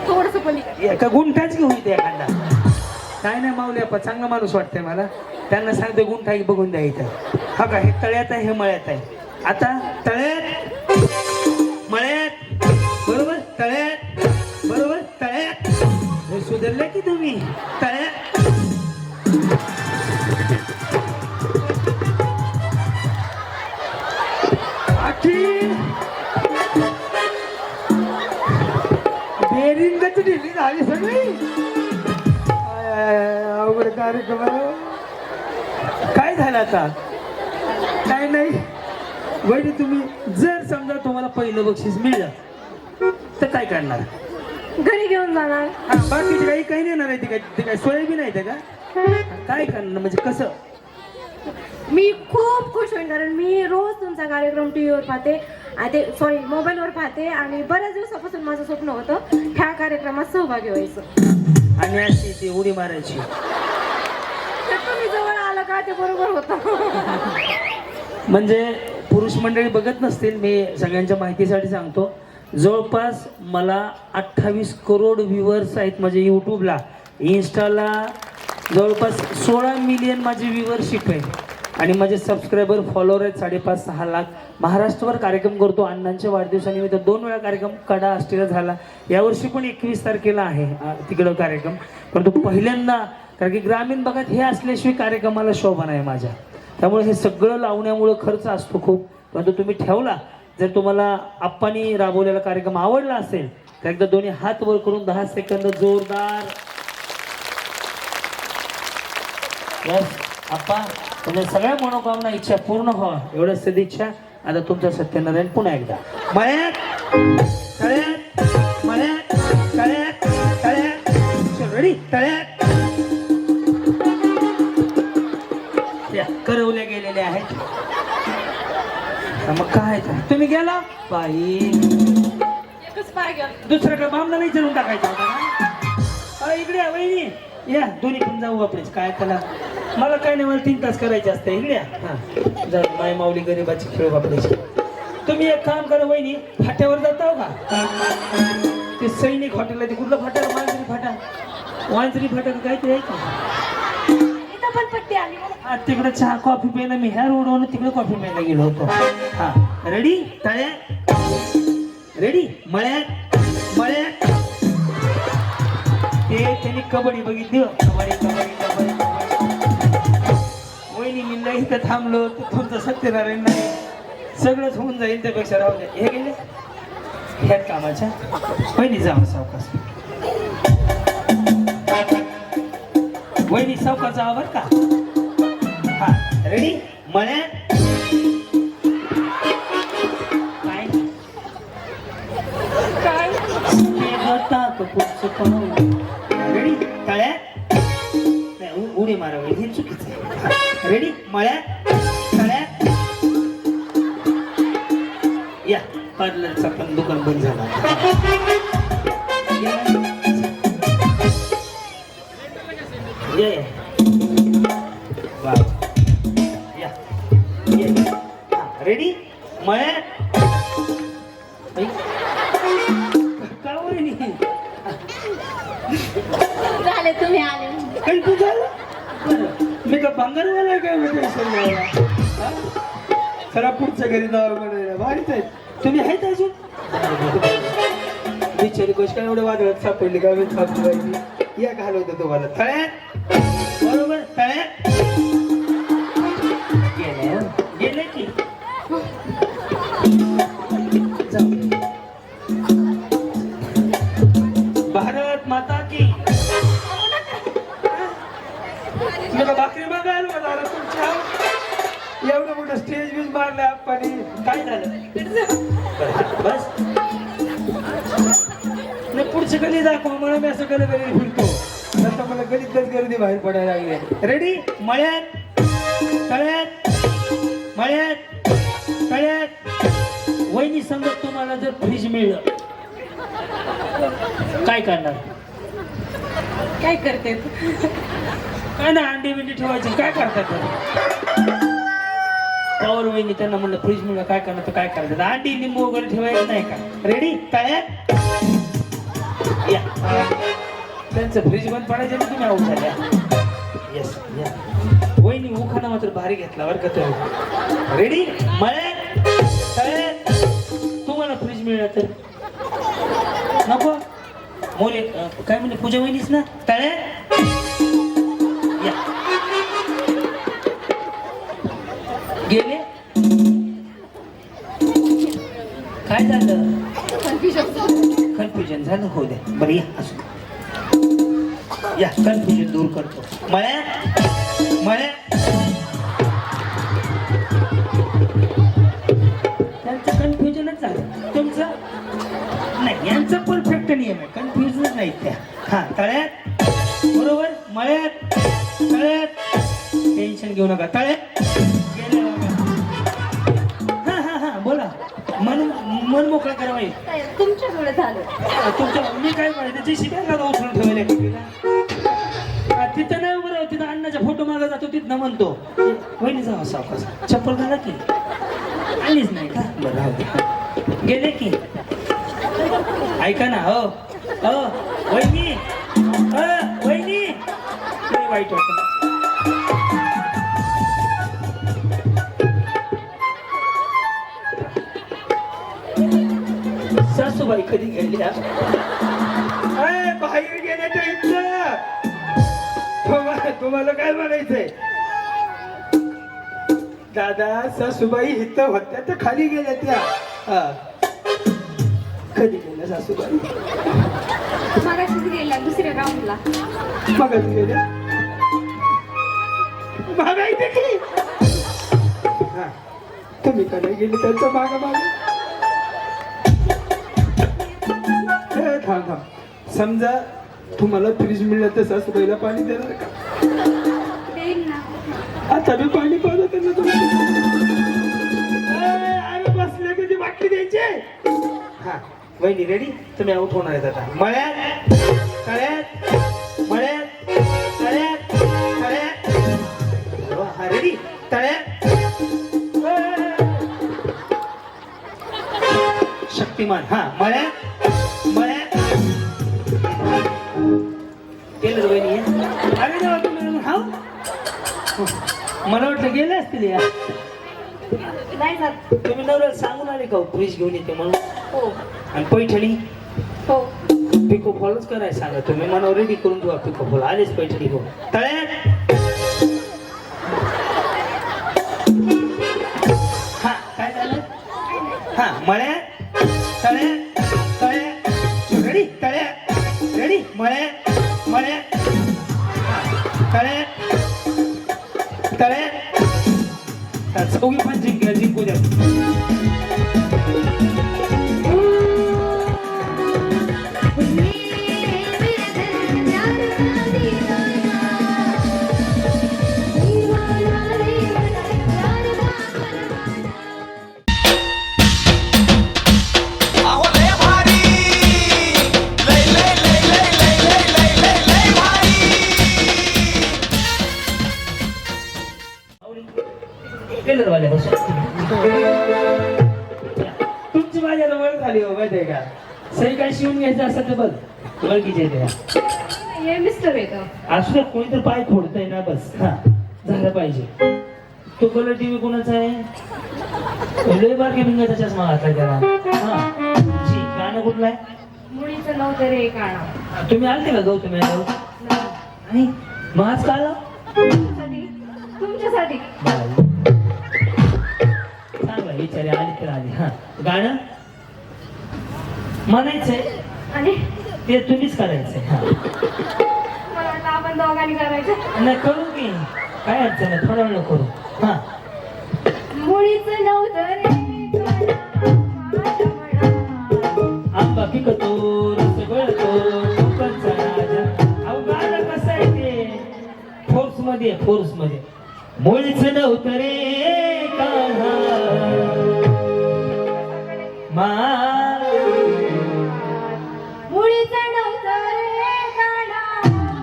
थोडस पलीकडे. एका गुंठाच घेऊ इथे एखादा. काय नाही माऊली आपा चांगला माणूस वाटतंय मला. त्यांना सांगते गुंठा बघून द्या इथं. हा का हे तळ्यात आहे हे मळ्यात आहे. आता तळ्यात मळ्यात बरोबर. तळ्यात बरोबर. तळ्यात. हे सुधारले की तुम्ही. तळ्यात बेरिंगच ढिली झाली सगळी. अवघड कार्यक्रम. काय झालं आता? काय नाही वहिनी तुम्ही जर समजा तुम्हाला पहिलं बक्षीस मिळलं तर काय करणार? घरी घेऊन जाणार. बाकीचे काही नाही येणार आहे. ते काय सोयाबीन आहे ते का? काय करणार म्हणजे कसं? मी खूप खुश होईन कारण मी रोज तुमचा कार्यक्रम टीव्हीवर पाहते आणि ते सॉरी मोबाईलवर पाहते आणि बऱ्याच दिवसापासून माझं स्वप्न होतं ह्या कार्यक्रमात सहभागी व्हायचं. आणि अशी ती उडी मारायची. तर तुम्ही जवळ आलं का ते बरोबर होतं. म्हणजे पुरुष मंडळी बघत नसतील. मी सगळ्यांच्या माहितीसाठी सांगतो. जवळपास मला 28 करोड व्ह्युअर्स आहेत माझे यूट्यूबला. इन्स्टाला जवळपास 16 मिलियन माझी व्ह्युअरशिप आहे. आणि माझे सबस्क्रायबर फॉलोअर आहेत 5.5-6 लाख. महाराष्ट्रभर कार्यक्रम करतो. अण्णांच्या वाढदिवसानिमित्त 2 वेळा कार्यक्रम कडा आष्टीला झाला. यावर्षी पण 21 तारखेला आहे तिकडं कार्यक्रम. परंतु पहिल्यांदा कारण की ग्रामीण भागात हे असल्याशिवाय कार्यक्रमाला शोभा नाही माझ्या. त्यामुळे हे सगळं लावण्यामुळं खर्च असतो खूप. परंतु तुम्ही ठेवला. जर तुम्हाला आप्पांनी राबवलेला कार्यक्रम आवडला असेल तर एकदा दोन्ही हात वर करून 10 सेकंद जोरदार. यस आप्पा तुमच्या सगळ्या मनोकामना इच्छा पूर्ण व्हावा एवढ्या सदिच्छा. आता तुमचा सत्यनारायण पुन्हा एकदा. मळ्यात तळ्यात मळ्यात तळ्यात तळ्यात. रेडी. तळ्यात करवल्या गेलेल्या आहेत. मग काय तुम्ही गेला बाई. पाय गेला दुसरं का बामला नाही चढून टाकायचा होता ना? इकडे या वहिनी या, दोन्ही पण जाऊ आपलेच. काय त्याला मला काय नाही, मला 3 तास करायचे असते. इकडे या. हा जाऊ, माय माऊली गरीबाची खेळ वापरायची. तुम्ही एक काम करा वहिनी, फाट्यावर जाता का? ते सैनिक हॉटेल आहे, ते कुठलं फाटा? वांजरी फाटा. वांजरी फाटा काय ते आहे का? इथं पण पट्टी आली. तिकडे चहा कॉफी प्यायला मी ह्या रोडवर तिकडे कॉफी प्यायला गेलो होतो. हा रेडी तळ्या, रेडी मळ्यात मळ्यात. ते त्यांनी कबड्डी बघितली, कबड्डी कबड्डी कबड्डी कबड्डी. वहिनी मी नाही इथं थांबलो तर तुमचं सत्यनारायण नाही, सगळंच होऊन जाईल. त्यापेक्षा राहू द्या. हे गेले ह्यात कामाच्या. वहिनी जाऊ सावकाश, वहिनी सावकाश जावा बरं का. हा रेडी मळ्यात. काय रेडी तळ्यात. नाही उडी मारावी, हे चुकीचं आहे. रेडी मळ्यात तळ्यात. या पार्लरचा पण दुकान बंद झाला. रेडी मळ्यात. का वहिनी झाले तुम्ही आले. काही तू झालं बरं. मी का भांगरवाला काय म्हणजे खरा पुढच्या घरी जावं भारीच आहे. तुम्ही आहेत अजून बिचारी गोष्ट काय एवढे वादळात सापडली का? मी थांबली पाहिजे. या घालवतो तुम्हाला तळ्यात. बरोबर तळ्यात गेले. गेले की भारत माता की. मी का भाकरी मागायला मला तुमच्या एवढं मोठं स्टेज बीज मारलं आपण. काय झालं बस नाही, पुढचं गली दाखवा मला. मी असं गली गली फिरतो, नंतर मला गलीतच गर्दी बाहेर पडायला लागली. रेडी मळ्यात तळ्यात मळ्यात तळ्यात. वहिनी सांगत तुम्हाला जर फ्रीज मिळलं काय करणार? काय करते काय ना अंडी बिंडी ठेवायची, काय करतात? पवार वहिनी त्यांना म्हणलं फ्रीज मिळलं काय करणार, तर काय करतात? अंडी लिंबू वगैरे ठेवायचं नाही का? रेडी तळ्यात या. त्यांचं फ्रीज बंद पडायचं ना, तुम्ही आऊट झाल्या. येस या. वहिनी उखाणा मात्र भारी घेतला बरं का तुम्ही. रेडी मळ्यात तळ्यात. तुम्हाला फ्रीज मिळलं तर नको मोले काय म्हणजे पूजा वहिनीच ना. तळ्यात या. गेले. काय झालं? कन्फ्युजन झालं. हो द्या बरं. या असू या, कन्फ्युजन दूर करतो. मळ्यात मळ्यात. त्यांचं कन्फ्युजनच झालं, तुमचं नाही. यांचं परफेक्ट नियम आहे, कन्फ्युजनच नाही त्या. हा तळ्यात बरोबर. मळ्यात तळ्यात. टेन्शन घेऊ नका. तळ्यात गेले. हा हा हा बोला. मन मोकळा करा बाई. तुमच्यामुळे झालं. तुमच्या मी काय पाहिजे जे शिकायला उचलून ठेवले तिथं नाही उभं राहू. तिथं अण्णाचा फोटो मागा जातो, तिथं म्हणतो वहिनी जावा सावकाश. चप्पल घाला की. आलीच नाही का? बरं राहू दे. गेले की. ऐका ना. हो हो वहिनी. वहिनी नाही वाईट वाटत. सासूबाई कधी गेल्या? बाहेर गेल्याच्या इथं तुम्हाला काय म्हणायचंय? दादा सासूबाई इथं होत्या तर खाली गेल्या त्या. कधी गेल्या सासूबाई? मगाशीच गेल्या दुसऱ्या गावाला. मगच गेल्या. मागाई देखील. तुम्ही का नाही गेली त्यांचं मागा मागा? थांब थांब. समजा तुम्हाला फ्रीज मिळलं तर सासूबाईला पाणी देणार का? देईन ना. आता मी पाणी पाहतो त्यांना. तुम्ही अरे बसले कधी बाटली द्यायची. हा वहिनी रेडी तुम्ही आउट होणार आहेत आता मळ्यात तळ्यात मळ्यात तळ्यात तळ्यात हा रेडी तळ्यात शक्तिमान हा मळ्यात मळ्यात केलं वहिनी अरे देवा तुम्ही हा मला वाटलं गेले असतील या नाही सर. तुम्ही नवऱ्याला सांगून आले का फ्रीज घेऊन येते म्हणून हो आणि पैठणी हो पिको फॉलच करायला सांगा तुम्ही मनावर रेडी करून ठेवा पिको फॉल आलेच पैठणी घेऊन तळ्यात हा काय झालं हा मळ्यात तळ्यात तळ्यात रेडी तळ्यात रेडी मळ्यात मळ्यात तळ्यात तळ्यात चौघी पण जिंकू द्या अहो लय भारी लय लय लय लय लय लय लय लय लय भारी टेलरवाल्या तुमची माझ्या ओळख झाली हो माहिती आहे का सही काय शिवून घ्यायचं असं तर बघ ओळखीचे ते हे मिस्टर येतं. असू दे कोणी तर पाय फोडतंय ना बस हा झालं पाहिजे तो कलर टीव्ही कोणाचा आहे लय बारके भिंगाचा चष्मा घातला त्याला हा जी गाणं कुठलं आहे मुलीचं नव्हतं रे काळा. तुम्ही आलते का गौतम नाही मग आज का आला तुमच्यासाठी चांगला विचारे आली तर आली हा गाणं म्हणायचंय आणि ते तुम्हीच करायचंय हा मला वाटलं आपण दोघांनी करायचं. नाही करू की काय अडचण आहे थोडा वेळ करू हा मुलीचं नव्हतं रे काळा, माझ्या मनात. आंबा पिकतो रस गळतो कोकणचा राजा अहो गाणं कसं आहे ते फोर्स मध्ये मुळीच नव्हतं रे कान्हा मुलीचं नव्हतं रे काळा,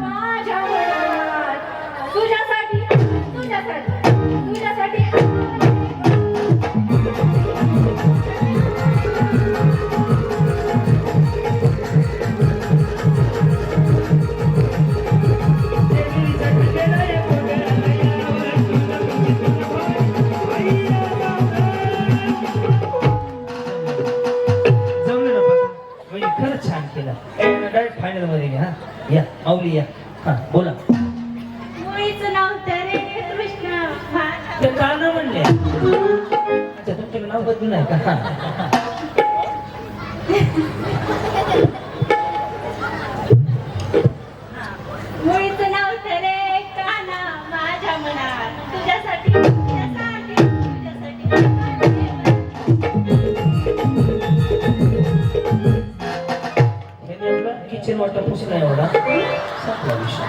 माझ्या मनात. तुझ्यासाठी तुझ्यासाठी तुझ्यासाठी खरंच छान केलं डायरेक्ट फायनल मध्ये घ्या हा या माऊली या हा बोला मुलीचं नव्हतं रे कृष्ण, ते गाणं म्हणले अच्छा तुमच्याकडे नाव बदलून आहे का हा मुलीचं नव्हतं रे काना माझ्या मनात. तुझ्यासाठी तुझ्यासाठी किचन वाटर पुसला एवढा संपला विषय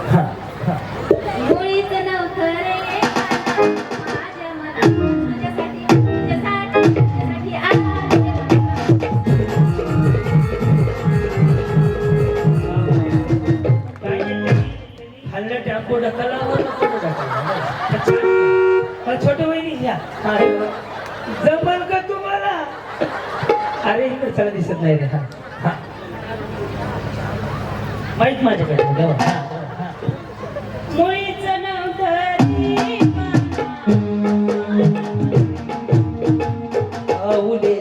हा हा मुलीचं नव्हतं रे माझ्या मनात. तुझ्यासाठी तुझ्यासाठी तुझ्यासाठी हल्ला टॅम्पो ढकलला छोटे वहिनी घ्या जमल का तुम्हाला अरे इकडे चला दिसत नाही रे हा हा माहित माझ्याकडे देवा हा मुलीचं नव्हतं रे औले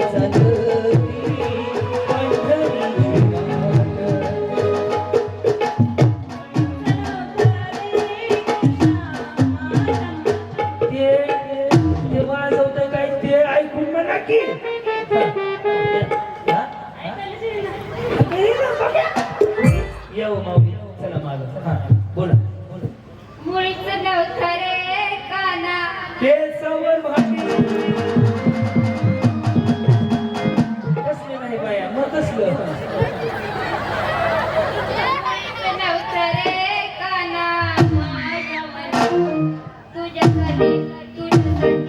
ते वाजवतं काय ते ऐकून म्हणा की येऊ माऊली चला मागं हा बोला मुळीचं नव्हतं रे काना ते सवर भाटी कसले नाही बाया मग कसलं मुळीचं नव्हतं रे काना माझ्या मनात. तुझ्यासाठी तुझ्यासाठी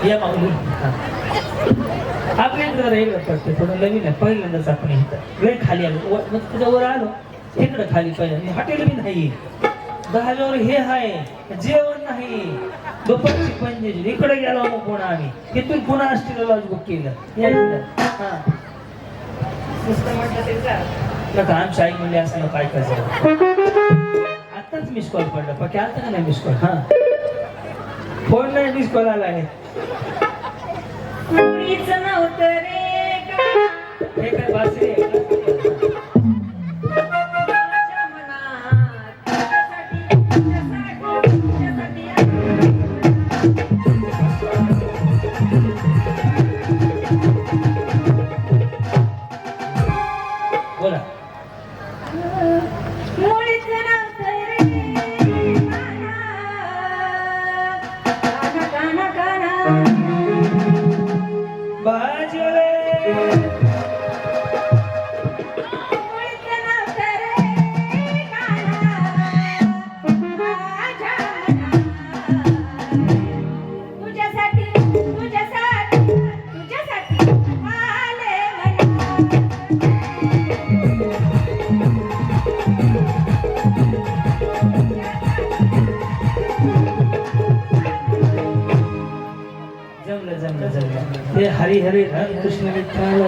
या माऊली आपल्या इकडं राहिलं पडते थोडं नवीन आहे पहिल्यांदाच आपण इथं लय खाली आलो मग त्याच्यावर आलो तिकडं खाली पाहिजे हॉटेल बी नाही दहाव्यावर हे आहे जेवण नाही दुपारची पंजेची इकडे गेलो मग पुन्हा आम्ही तिथून पुन्हा आष्टीला लॉज बुक केलं या इकडं. हा नुसतं म्हटलं ते का आमची आई म्हणले असं काय करायचं आताच मिस कॉल पडला पण आलता का नाही मिस कॉल हा फोन नाही मिस कॉल आला आहे कुणीच नव्हतं रे का हे काय बासरी आहे का? माझ्या मनात तुझ्यासाठी बोला मुळीच नव्हतं रे काना काना बाजूले मुळीच नव्हतं रे काना माझ्या मनात तुझ्यासाठी आले जमलं ते हरी हरी कृष्ण विठ्ठल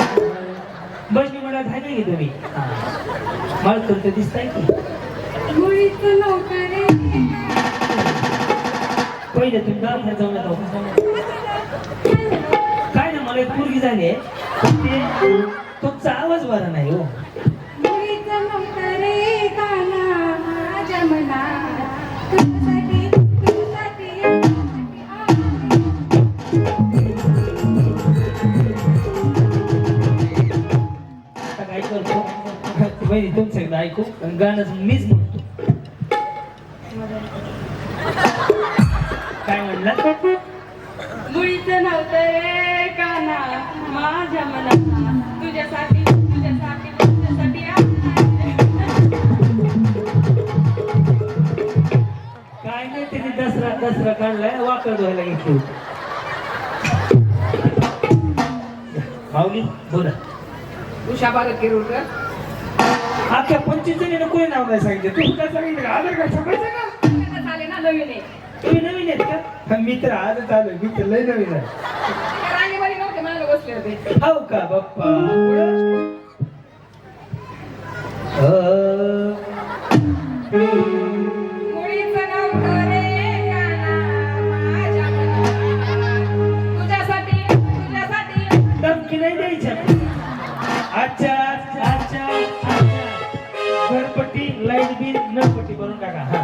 बस मी म्हणत आहे नाही तुम्ही मला तुमचं दिसताय की मुळीच नव्हतं रे पहिले तुम्ही दवाखान्यात जाऊन येतो काय ना मला एक मुलगी झाली आहे तुमचा आवाज बरा नाही हो मुळीच नव्हतं रे काना माझ्या मनात तुझ्यासाठी आता काय करतो बहिणी तुमचं एकदा ऐकू आणि गाणं मीच म्हणतो काय म्हणलं मुळीच नव्हतं रे काना माझ्या मनात तुझ्यासाठी काय नाही तिने दसरा काढलाय वाकड व्हायला घेतली माऊली बोला उषा बालक किरुडकर अख्ख्या 25 जणीनं कोणी नाव नाही सांगितलं तू काय सांगितलं आधार कार्ड छापायचं का आले ना नवीन आहे तुम्ही नवीन आहेत का मी तर आजच आलो मी तर लय नवीन आहे राणीबाई नव्हते मला बसले होते हो का बाप्पा मुळीच नव्हतं रे काना माझ्या मनात तुझ्यासाठी धमकी नाही द्यायच्या अच्छा घरपट्टी लाईट बिल नळपट्टी भरून टाका हा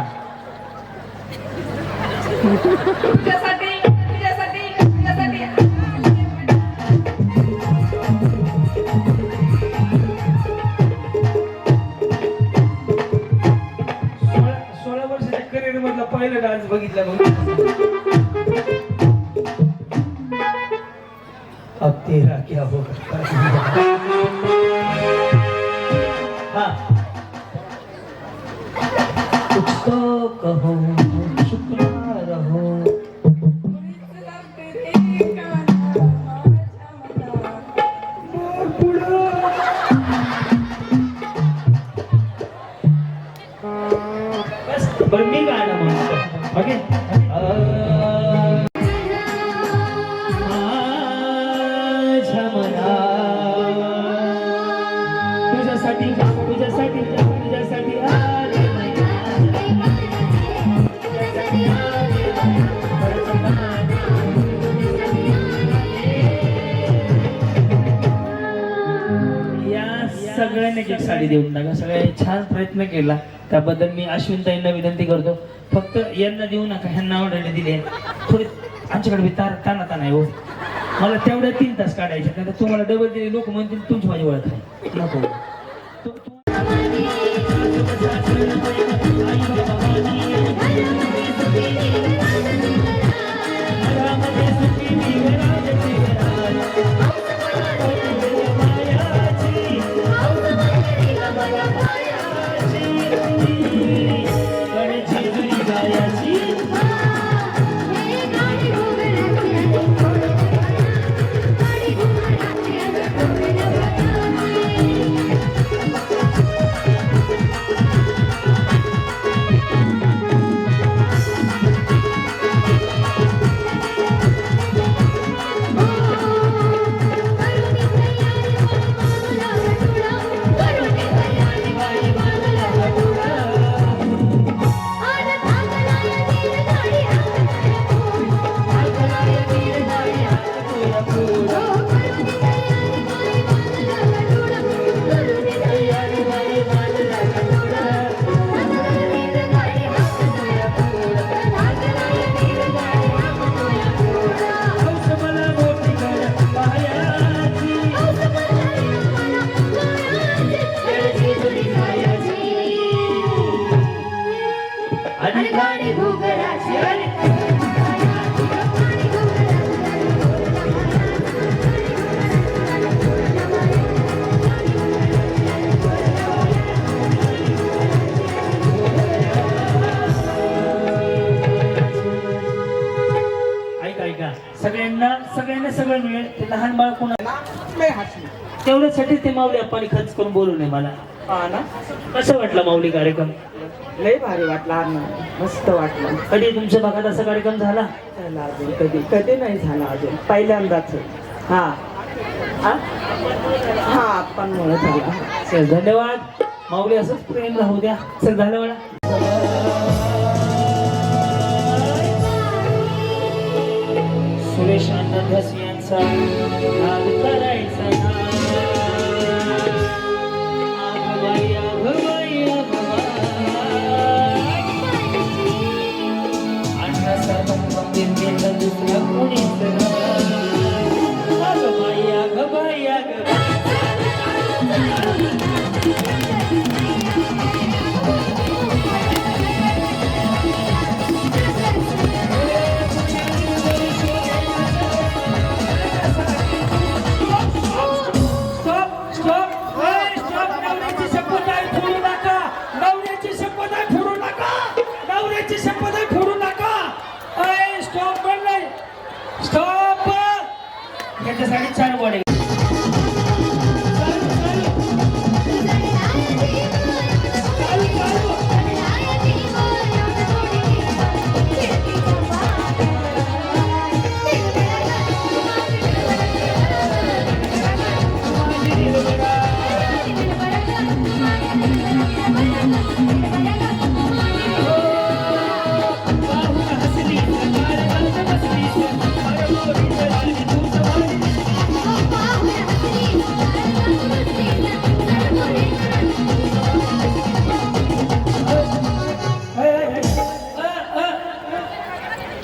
तुझ्यासाठी 16 वर्षाच्या करिअर मधला पहिला डान्स बघितला मग अब तेरा क्या होगा हाँ कुछ तो कहो चुप ना रहो बस बरं मी गाणं म्हणतो ओके तुझ्यासाठी आले या सगळ्यांनी एक साडी देऊन टाका सगळ्यांनी छान प्रयत्न केला त्याबद्दल मी अश्विनताईंना विनंती करतो फक्त यांना देऊ नका ह्यांना ऑर्डर दिले थोडी आमच्याकडे ताना नाही हो मला तेवढ्या 3 तास काढायचे नंतर तुम्हाला डबल दिले लोक म्हणतील तुमची माझी ओळख आहे नको लहान बाळ कोण लय हसली तेवढ्यासाठी ते माऊली आपण खर्च करून बोलू नये मला. हा ना कसं वाटलं माऊली कार्यक्रम? लय भारी वाटला अण्णा मस्त वाटलं कधी तुमच्या भागात असा कार्यक्रम झाला? झाला अजून कधी कधी नाही झाला अजून पहिल्यांदाच आहे. हा हा हा आपण मुळे झाला चल धन्यवाद माऊली, असंच प्रेम राहू द्या. चल झालं मला सुरेश अण्णादास यांचा नाद करायचा आगबाई, आगबाई, आगबाई. अण्णासारखं मंदिर केलं दुसरं कोणीच नाही. आगबाई, आगबाई, आगबाई. याच्यासाठी 4 बॉडी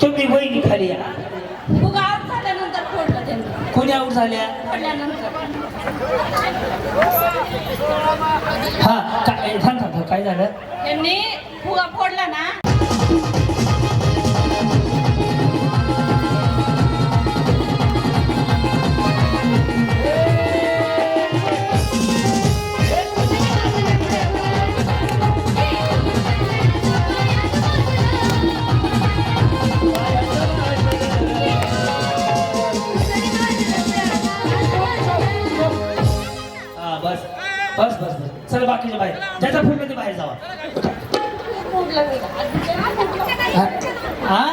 तुम्ही वहिनी खाली या. फुगा आउट झाल्यानंतर फोडलं त्यांनी कोणी आऊट झाल्या? पडल्यानंतर हा काय थांब थांब थांब, काय झालं? त्यांनी फुगा फोडला ना. हा बस बस बस बस चल बाकीच्या बाहेर ज्याचा फुटलं ते बाहेर जावा. हा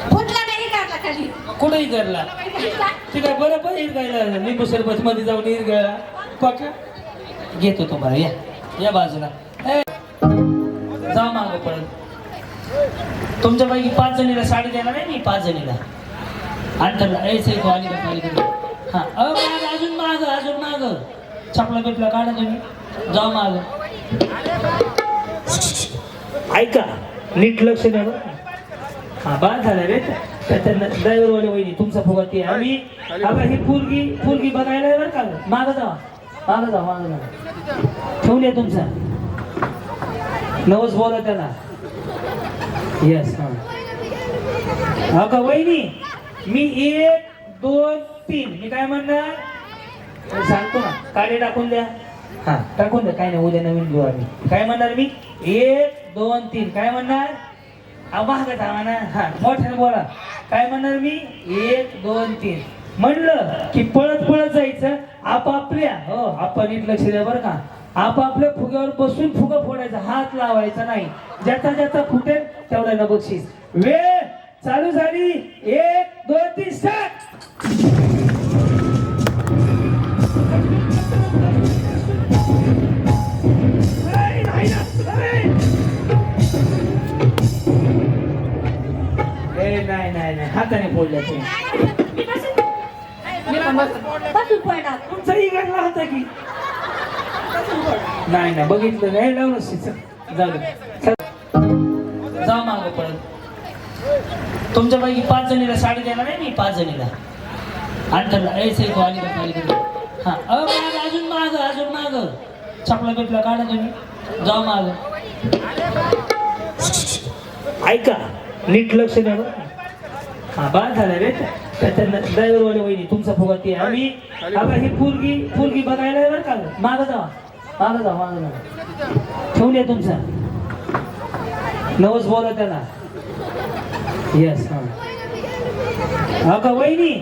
फुटला नाही काढला खाली. कुठेही करला ते काय बरं पण इरगायला लिंबू सरबत मध्ये जाऊन इरगायला पक्का घेतो तुम्हाला. या या बाजूला जा मागं पडत. तुमच्यापैकी 5 जणीला साडी देणार नाही मी. 5 जणीला अंतरला यायचं तो आली का हा अजून माग अजून माग चपला बिपला काढा तुम्ही जाऊ माग. ऐका नीट लक्ष द्या बरं. हा बाद झाला रे ड्रायव्हर वाले वहिनी तुमचा फुगा ते आम्ही आता ही फुलगी बघायला आहे बरं का. मागं जावा मागं जावा मागं जावा. ठेवून या तुमचा नवस बोला त्याला. येस हा का वहिनी मी 1 2 3 मी काय म्हणणार सांगतो ना. काढे टाकून द्या. हा टाकून द्या काय नाही उद्या नवीन घेऊ आम्ही. काय म्हणणार मी 1 2 3 काय म्हणणार महाग धावा ना. हा मोठ्याने बोला. काय म्हणणार मी 1 2 3 म्हणलं की पळत पळत जायचं आपापल्या. हो आपण नीट लक्ष द्या बरं का. आपापल्या फुग्यावर बसून फुगा फोडायचा हात लावायचा नाही. ज्याचा ज्याचा फुटेल तेवढ्याला बक्षीस. वेळ चालू झाली 1 2 3 स्टार्ट. नाही नाही नाही हाताने फोडल्या तुम्ही. तुमचाही गडला होता की नाही नाही बघितलं नाही लावलं जाऊ दे. जाऊ मागं पडत. तुमच्यापैकी 5 जणीला साडी देणार नाही मी. 5 जणीला अंतरला यायचं तो आली का हा अजून माग चपला बिपला काढा तुम्ही जाऊ माग. ऐका नीट लक्ष द्या बरं. हा बाद झाला रे ड्रायव्हर वाले वहिनी तुमचा फुगा ते आम्ही आता ही फुलगी बघायला आहे बरं का. मागं जावा मागं जावा मागं जावा. ठेवून या तुमचा नवस बोला त्याला. येस हा का वहिनी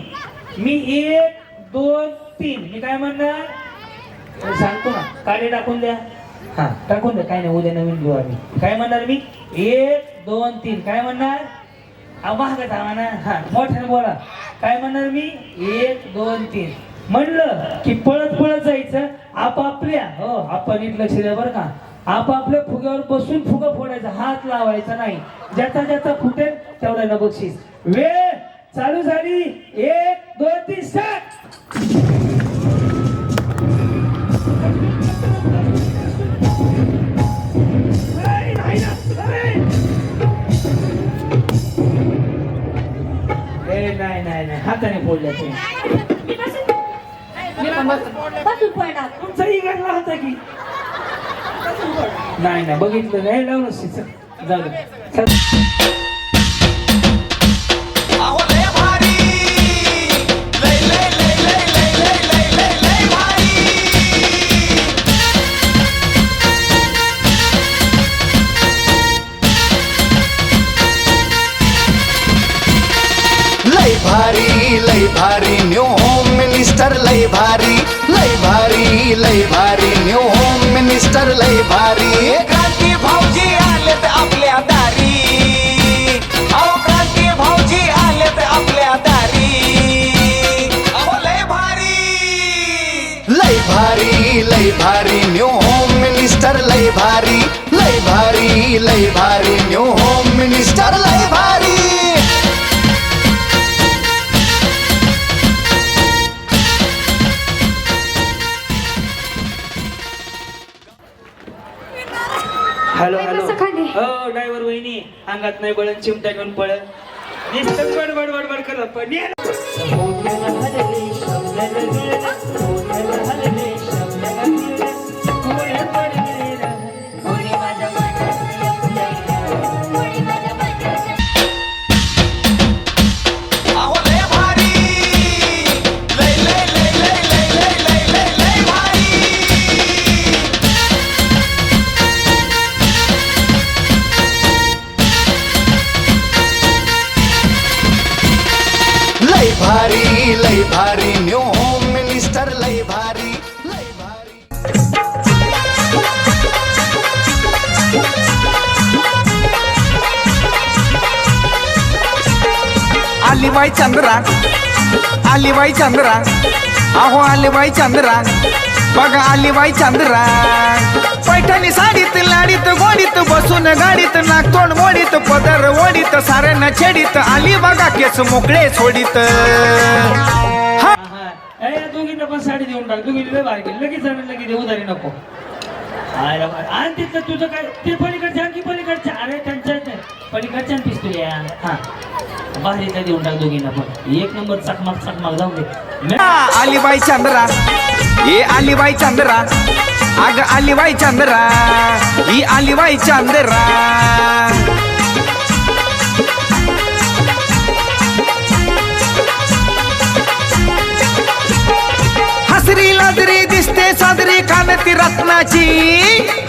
मी 1 2 3 मी काय म्हणणार सांगतो ना. काढे टाकून द्या. हा टाकून द्या. काय नाही उद्या नवीन घेऊ आम्ही. काय म्हणणार मी 1 2 3 काय म्हणणार महागात हवा ना. हा मोठ्याने बोला. काय म्हणणार मी 1 2 3 म्हणलं की पळत पळत जायचं आपापल्या. हो आपण नीट लक्ष द्या बरं का. आपापल्या फुग्यावर बसून फुगा फोडायचा. हात लावायचा नाही. ज्याचा ज्याचा फुटेल तेवढ्याला बक्षीस. वेळ चालू झाली. 1 2 3 स्टार्ट. नाही नाही नाही हाताने फोडल्या तुम्ही. तुमचाही घडला होता की नाही नाही बघितलं नाही लावलं जाऊ दे. अहो लय भारी लय लय लय लय लय लय लय लय लय भारी लय भारी न्यू होम मिनिस्टर लय भारी न्यू होम मिनिस्टर लय भारी. क्रांती भाऊजी आलेत आपल्या दारी. अहो क्रांती भाऊजी आलेत आपल्या दारी. अहो लय भारी न्यू होम मिनिस्टर लय भारी न्यू होम मिनिस्टर लय भारी. हॅलो काय हॅलो कसं खाली? हो ड्रायव्हर वहिनी अंगात नाही बळण चिमटा घेऊन पळत नुसतं बडबड बडबड करत पण अहो लय भारी लय लय लय लय लय लय लय लय लय भारी. लय भारी न्यू होम मिनिस्टर लय भारी. आलीबाई चंद्रा अहो आलीबाई चंद्रा बघा आलीबाई चंद्रा. पैठणी साडीत लाडीत गोडीत बसून गाडीत नागतोंड मोडीत पदर ओडीत साऱ्यांना छेडीत आली बघा केस मोकळे सोडीत. दोघींना पण साडी देऊन टाक. दोघींना बाहेर गेली लगेच जाणं लगेच उधारी नको. आणि तिथलं तुझं काय ते पलीकडच्या आणखी पलीकडच्या अरे त्यांच्या पलीकडच्या पिस्तुल्या हा बाहेर देऊन टाक दोघींना पण. एक नंबर चकमाक जाऊ दे. आलीबाई चंद्रा ये आलीबाई चंद्रा अग आलीबाई चंद्रा ही आलीबाई चंद्रा. हसरी लाजरी दिसते सादरी कानती रत्नाची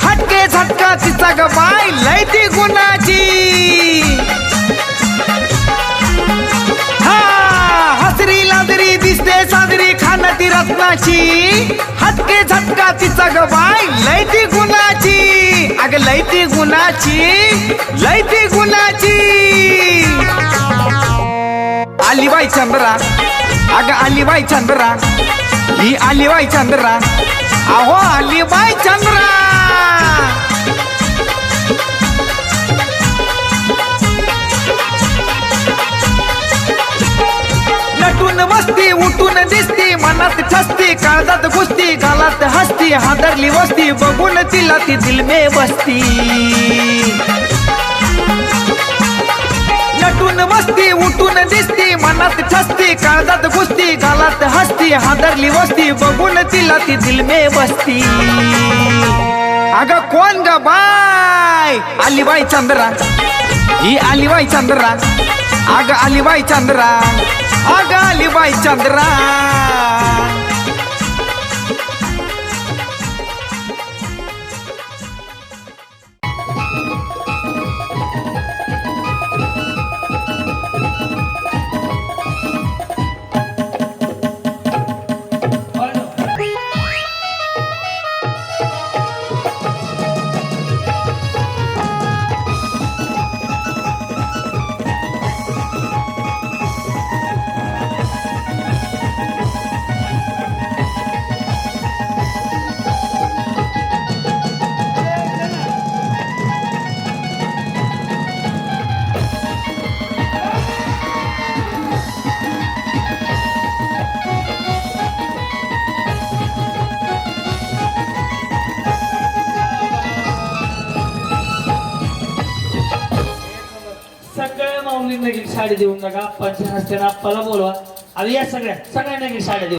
हटके झटका तिचा ग बाय लय ती गुणाची. हसरी लाजरी दिसते सादरी खानती रत्नाची हटके झटका तिचा ग बाय लय ती गुणाची. अग लय ती गुणाची. आलीबाई चंद्रा अग आलीबाई चंद्रा ही आलीबाई चंद्रा अहो आलीबाई चंद्रा. नटून बसती उठून दिसती मनात ठसती काळजात घुसती गालात हसती हादरली वस्ती बघून तिला ती दिल में बसती. नटून बसती उठून दिसती मनात ठसती काळजात घुसती गालात हसती हादरली वस्ती बघून तिला ती दिल में बसती. अगं कोण ग बाय आलीबाई चंद्रा ही आलीबाई चंद्रा अगं आलीबाई चंद्रा अगं आलीबाई चंद्रा. साडी देऊन टाका. आप्पांच्या हस्ते आप्पाला बोलवा. आणि या सगळ्यांना मी साड्या देऊ.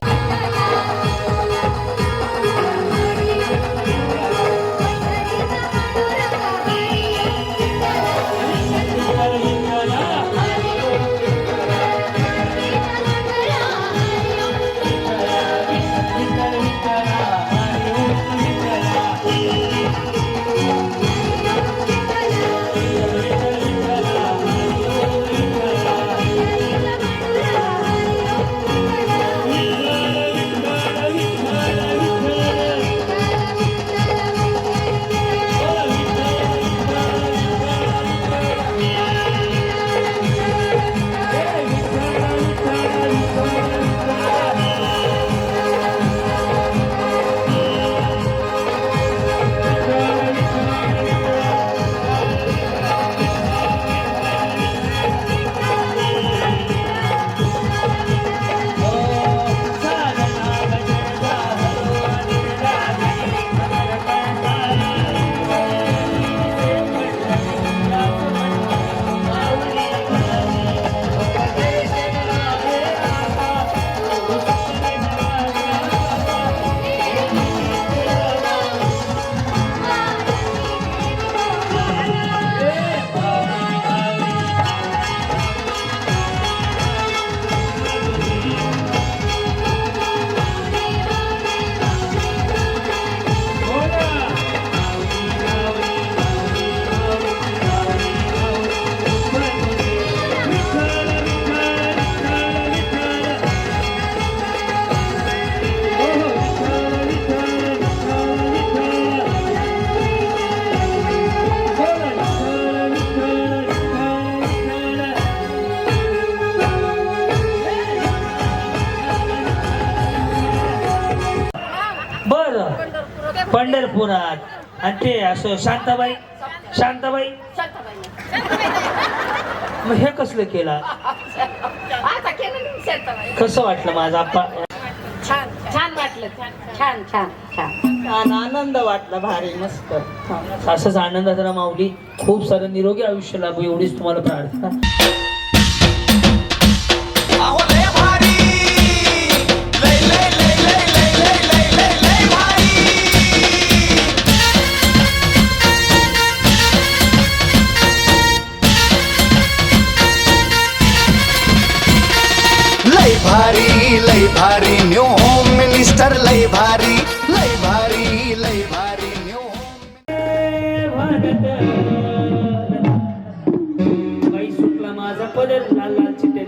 पंढरपुरात आणि ते असं शांताबाई मग हे कसलं केलं कसं वाटलं माझा आप्पा छान वाटलं छान छान छान छान आनंद वाटला भारी मस्त. असंच आनंदात राहा माऊली. खूप सारं निरोगी आयुष्य लाभू एवढीच तुम्हाला प्रार्थना. अहो लय भारी लय लय लय लय लय लय लय लय लय भारी लय भारी न्यू होम मिनिस्टर लय भारी न्यू होम. बाई सुटला माझा पदर लाल लाल चिट्टे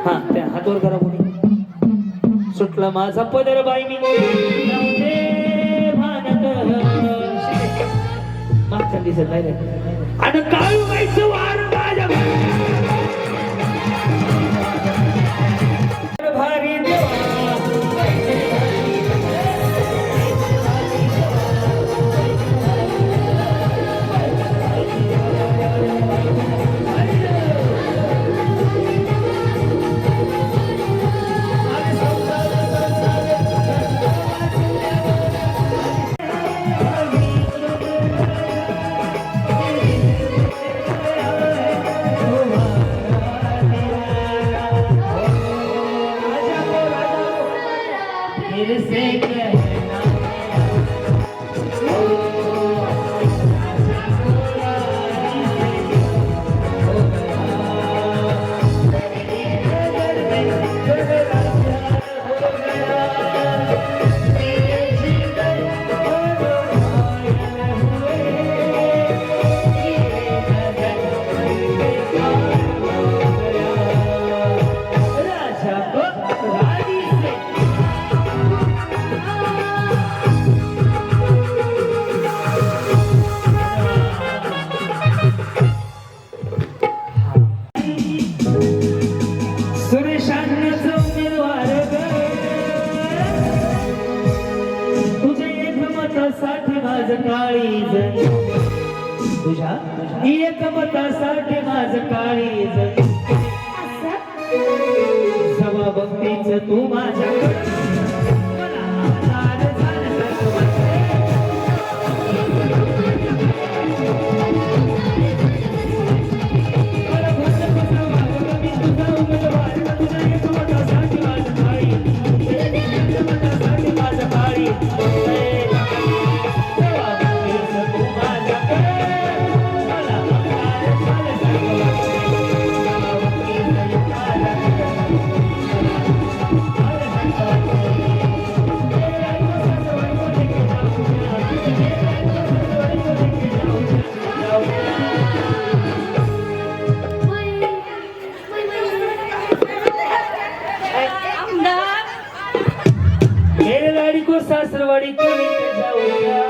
हा त्या हातवर करा कोणी. सुटला माझा पदर बाई मी मागच्या दिसत नाही रे. आणि काळू बाईचं वार माझ्या भारी देवा. तुझ्या एक मतासाठी माझ काळीज सवा भक्तीच तू माझ्या सासरवाडी केली त्याच्या उद्या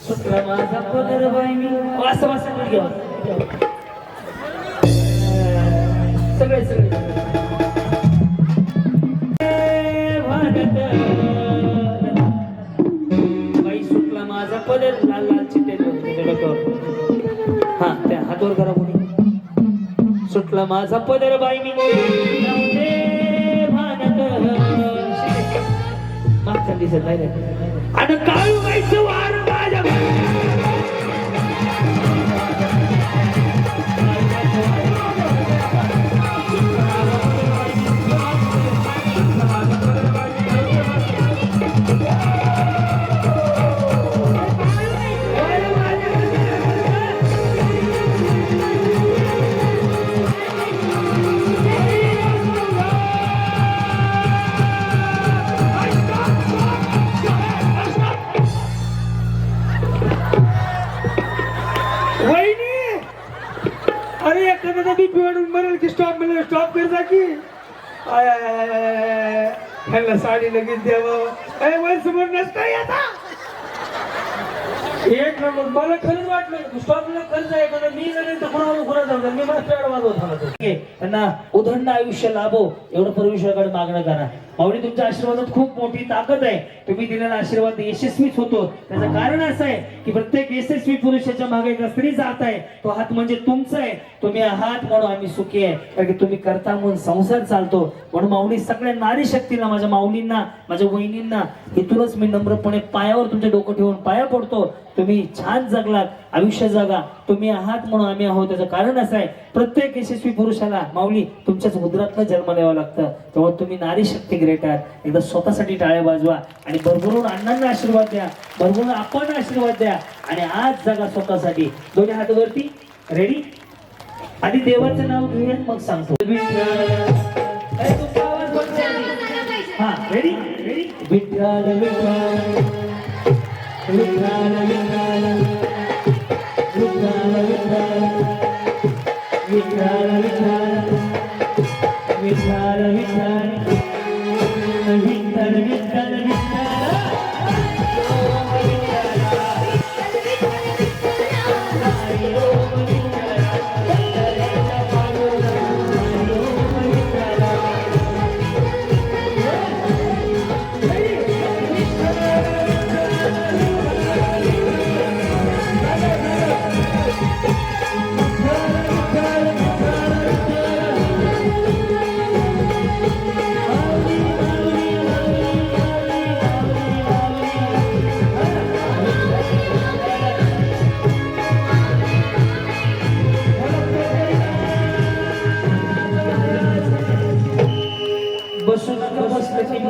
सुटला माझा पदर बाई मी वास वास घेऊ सगळे सगळे बाई सुटला माझा पदर लाल लाल चिट्टे हा त्या हातवर करा कोणी सुटला माझा पदर बाई मी मागच्या दिसत नाही आणि काळू बाईचं वार माझ्या स्टॉप करता की आय आय आय आय ह्याला साडी लगेच द्यावं वन समोर नसता आता एक नंबर मला खरंच वाटलं स्टॉपला खर्च आहे का मी नाही तर कोणा जाऊ मी मला पेड वाजवत होता त्यांना उदंड आयुष्य लाभो एवढं परमेश्वराकडे मागणं करा माऊली तुमच्या आशीर्वादात खूप मोठी ताकद आहे तुम्ही दिलेला आशीर्वाद यशस्वीच होतो त्याचं कारण असं आहे की प्रत्येक यशस्वी पुरुषाच्या मागे एक स्त्री जात आहे तो हात म्हणजे तुमचा आहे तुम्ही आहात म्हणून आम्ही सुखी आहे कारण की तुम्ही करता म्हणून संसार चालतो म्हणून माऊली सगळ्या नारी शक्तीला माझ्या माऊलींना माझ्या वहिनींना इथूनच मी नम्रपणे पायावर तुमचे डोकं ठेवून पाया पडतो तुम्ही छान जगलात आयुष्य जगा तुम्ही आहात म्हणून आम्ही आहोत त्याचं कारण असं आहे प्रत्येक यशस्वी पुरुषाला माऊली तुमच्याच उदरातनं जन्म द्यावं लागतं त्यामुळे तुम्ही नारी शक्ती ग्रेट आहात एकदा स्वतःसाठी टाळ्या वाजवा आणि भरभरून अण्णांना आशीर्वाद द्या भरभरून आपण आशीर्वाद द्या आणि आज जगा स्वतःसाठी दोन्ही हात वरती रेडी आधी देवाचं नाव घेऊया मग सांगतो हा रेडी रेडी विठ्ठल विठ्ठल विठ्ठल विठ्ठल विठ्ठल विठ्ठल विठ्ठल विठ्ठल विठ्ठल विठ्ठल विठ्ठल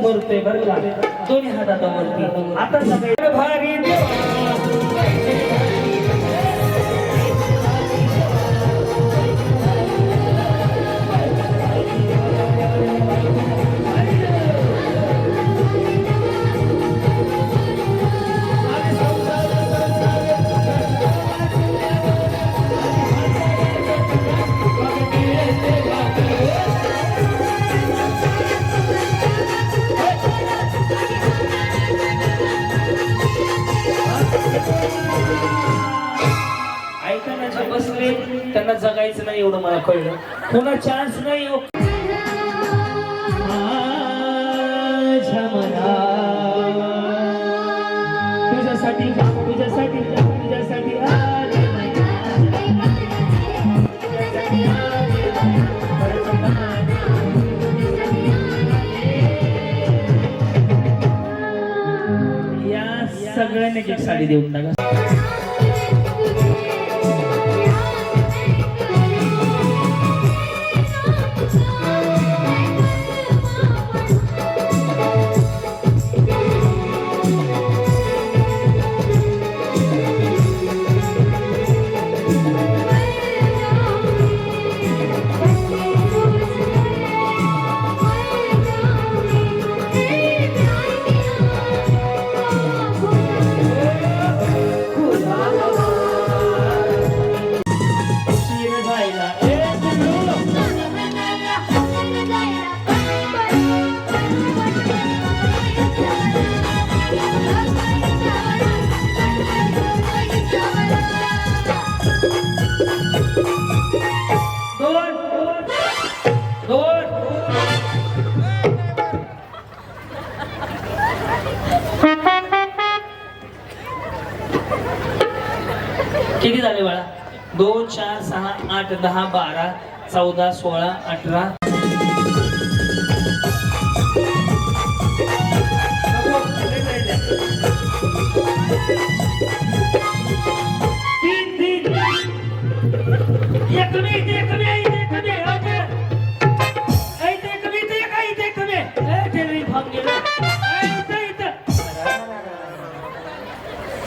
बोलतोय बरं का दोन्ही हातावरती आता सगळे भारी बसले त्यांना जगायचं नाही एवढं मला कळलं पुन्हा चान्स नाही तुझ्यासाठी तुझ्यासाठी तुझ्यासाठी या सगळ्यांनी एक साडी देऊन टाका झाले बाळा? 2 4 6 8 10 12 14 16 18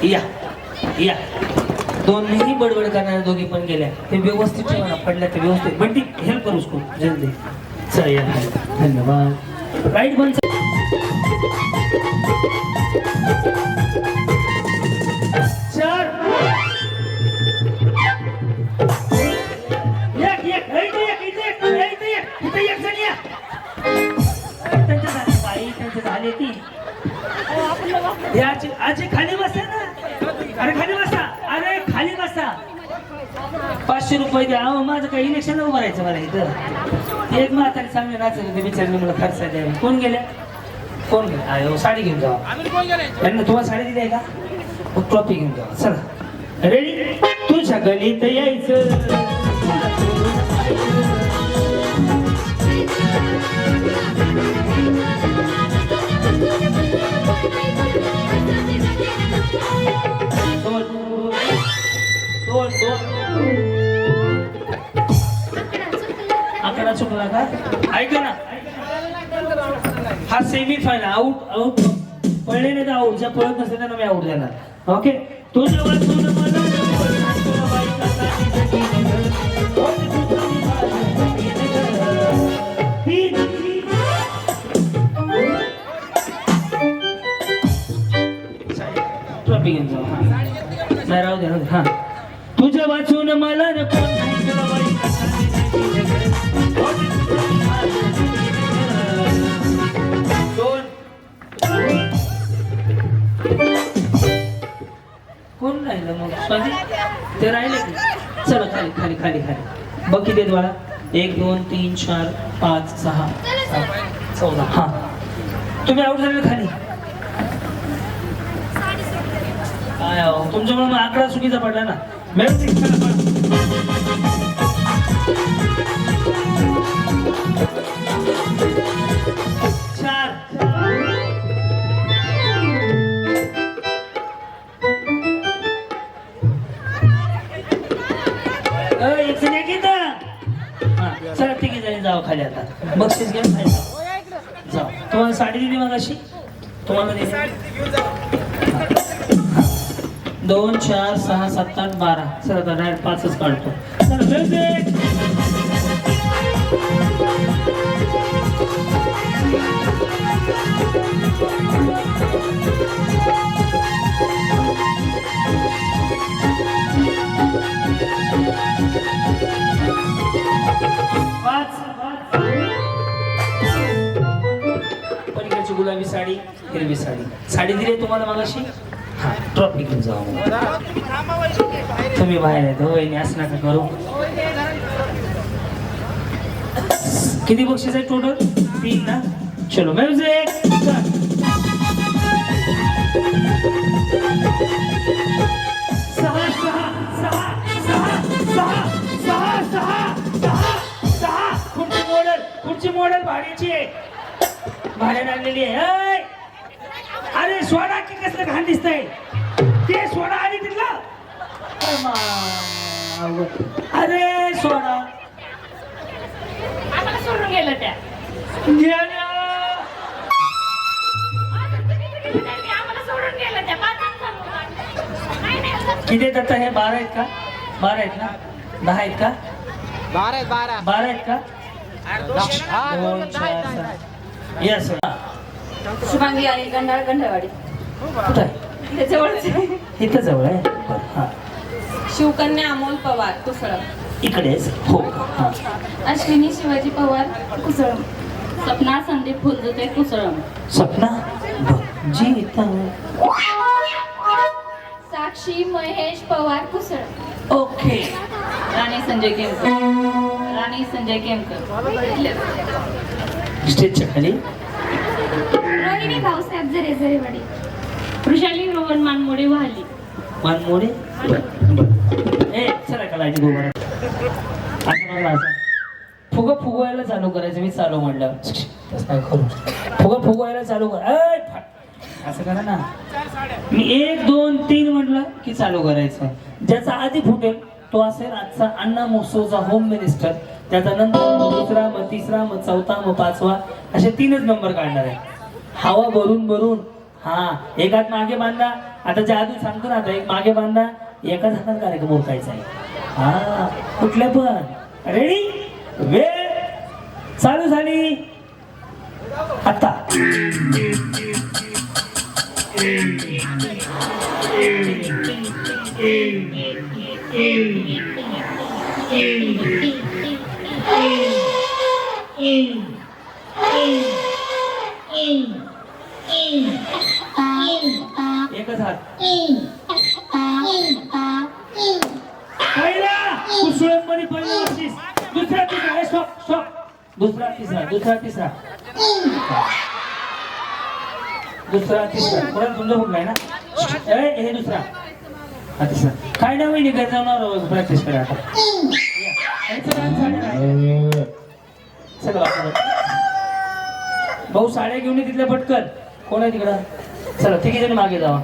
या या दोन्ही बडबड करणारे दोघी पण गेल्या. ते व्यवस्थित ठेवा ना, पडल्या ते व्यवस्थित. बंटी हेल्प करू उसको जल्दी. चल या, धन्यवाद. राईट बन. चार झाले ती आजी खाली बसा ना. अरे खाली बसा, अरे खाली बसा. 500 रुपये द्या. अहो माझं काही इलेक्शन उभं राहायचं मला इथं. एक म्हातारी चांगले नाचले ते बिचारले मला खर्च द्यावे. कोण गेल्या? कोण गेल्या? अयो साडी घेऊन जावा. त्यांना तुम्हाला साडी दिली आहे का? मग ट्रॉफी घेऊन जावा. चला रेडी. तुझ्या गलीत यायचं. आकडा चुकला का? ऐका ना, हा सेमी फायनल. आउट आउट पडले नाही तर आउट. ज्या पळत नसते त्यांना मी आउट देणार. ओके. तुझं ट्रॉफी घेऊन जाऊ. नाही राहू दे. हा तुझ्या वाचून मला नको. कोण राहिलं मग? स्वाती ते राहिले की? चला खाली खाली खाली खाली. बघ किती आहेत बाळा? 1 2 3 4 5 6 7 14. हा तुम्ही आउट झाले खाली. काय हो तुमच्यामुळे मग आकडा चुकीचा पडला ना. चार. एक जण एक इथं. हा चला तिघी जणी जाऊ खाली आता. बक्षीस घ्या खाली जाऊ. तुम्हाला साडी दिली मग अशी तुम्हाला दिली. 2 4 6 7 8 12. चला आता डायरेक्ट 5च काढतो. चला म्युझिक. पलीकडची गुलाबी साडी, हिरवी साडी. साडी दिली तुम्हाला मगाशी. हा ट्रॉफी घेऊन जाऊ. तुम्ही बाहेर आहेत हो वहिनी, असं नका करू. किती बक्षीस आहे टोटल? 3 ना. चलो म्युझिक. 6 खुर्ची मॉडेल भाड्याची आहे. भाड्याने आणलेली आहे. अरे सोडा की कसलं घाण दिसतंय ते. सोडा आणि तिथला. अरे सोडा आम्हाला सोडून गेलं त्या. आम्हाला सोडून गेलं त्या. किती येतात हे? 12 आहेत का? 12 आहेत ना? 10 आहेत का? 12 आहेत का? 2 4 6. येस. शुभांगी आहे गंधाळ गंधवाडी. कुठं आहे? त्याच्यावरचे इथं जवळ आहे. बरं, हा. शिवकन्या अमोल पवार कुसळ. इकडेच हो का? हा. अश्विनी शिवाजी पवार कुसळम. सपना संदीप फुलजुते कुसळम. सपना जीता. साक्षी महेश पवार कुसळ. ओके. राणी संजय केमकर. राणी संजय केमकर. स्टेजच्या खाली. रोहिणी भाऊसाहेब जरेजरेवाडी. वृषाली रोहन मानमोडे वाहली. मानमोडे. ए चला का लायची दोघं असं बघा असं फुगवायला चालू करायचं. मी चालू म्हणलं तसं काय करू फुगवायला चालू कर असं करा ना. मी 1 2 3 म्हटलं की चालू करायचं. ज्याचा आधी फुटेल तो असेल आजचा अण्णा महोत्सवचा होम मिनिस्टर. त्याचा नंतर दुसरा मग तिसरा मग चौथा मग पाचवा असे 3च नंबर काढणार आहे. हवा भरून हा एक हात मागे बांधा. आता जादू सांगतो ना आता एक मागे बांधा एकाच हातात कार्यक्रम ओळखायचा आहे. हा कुठल्या पण रेडी वेळ चालू झाली आता. एकच हात पहिला कुसुळत मध्ये पहिला बक्षीस. दुसरा तिसरा स्टॉप दुसरा तिसरा परत तुमचा कुठला आहे ना हे दुसरा हा तिसरा. काय ना वहिनी काय जाणार प्रॅक्टिस करा आता. भाऊ साड्या घेऊन तिथल्या पटकन कोण आहे तिकडं. चला तिघी जण मागे जावा.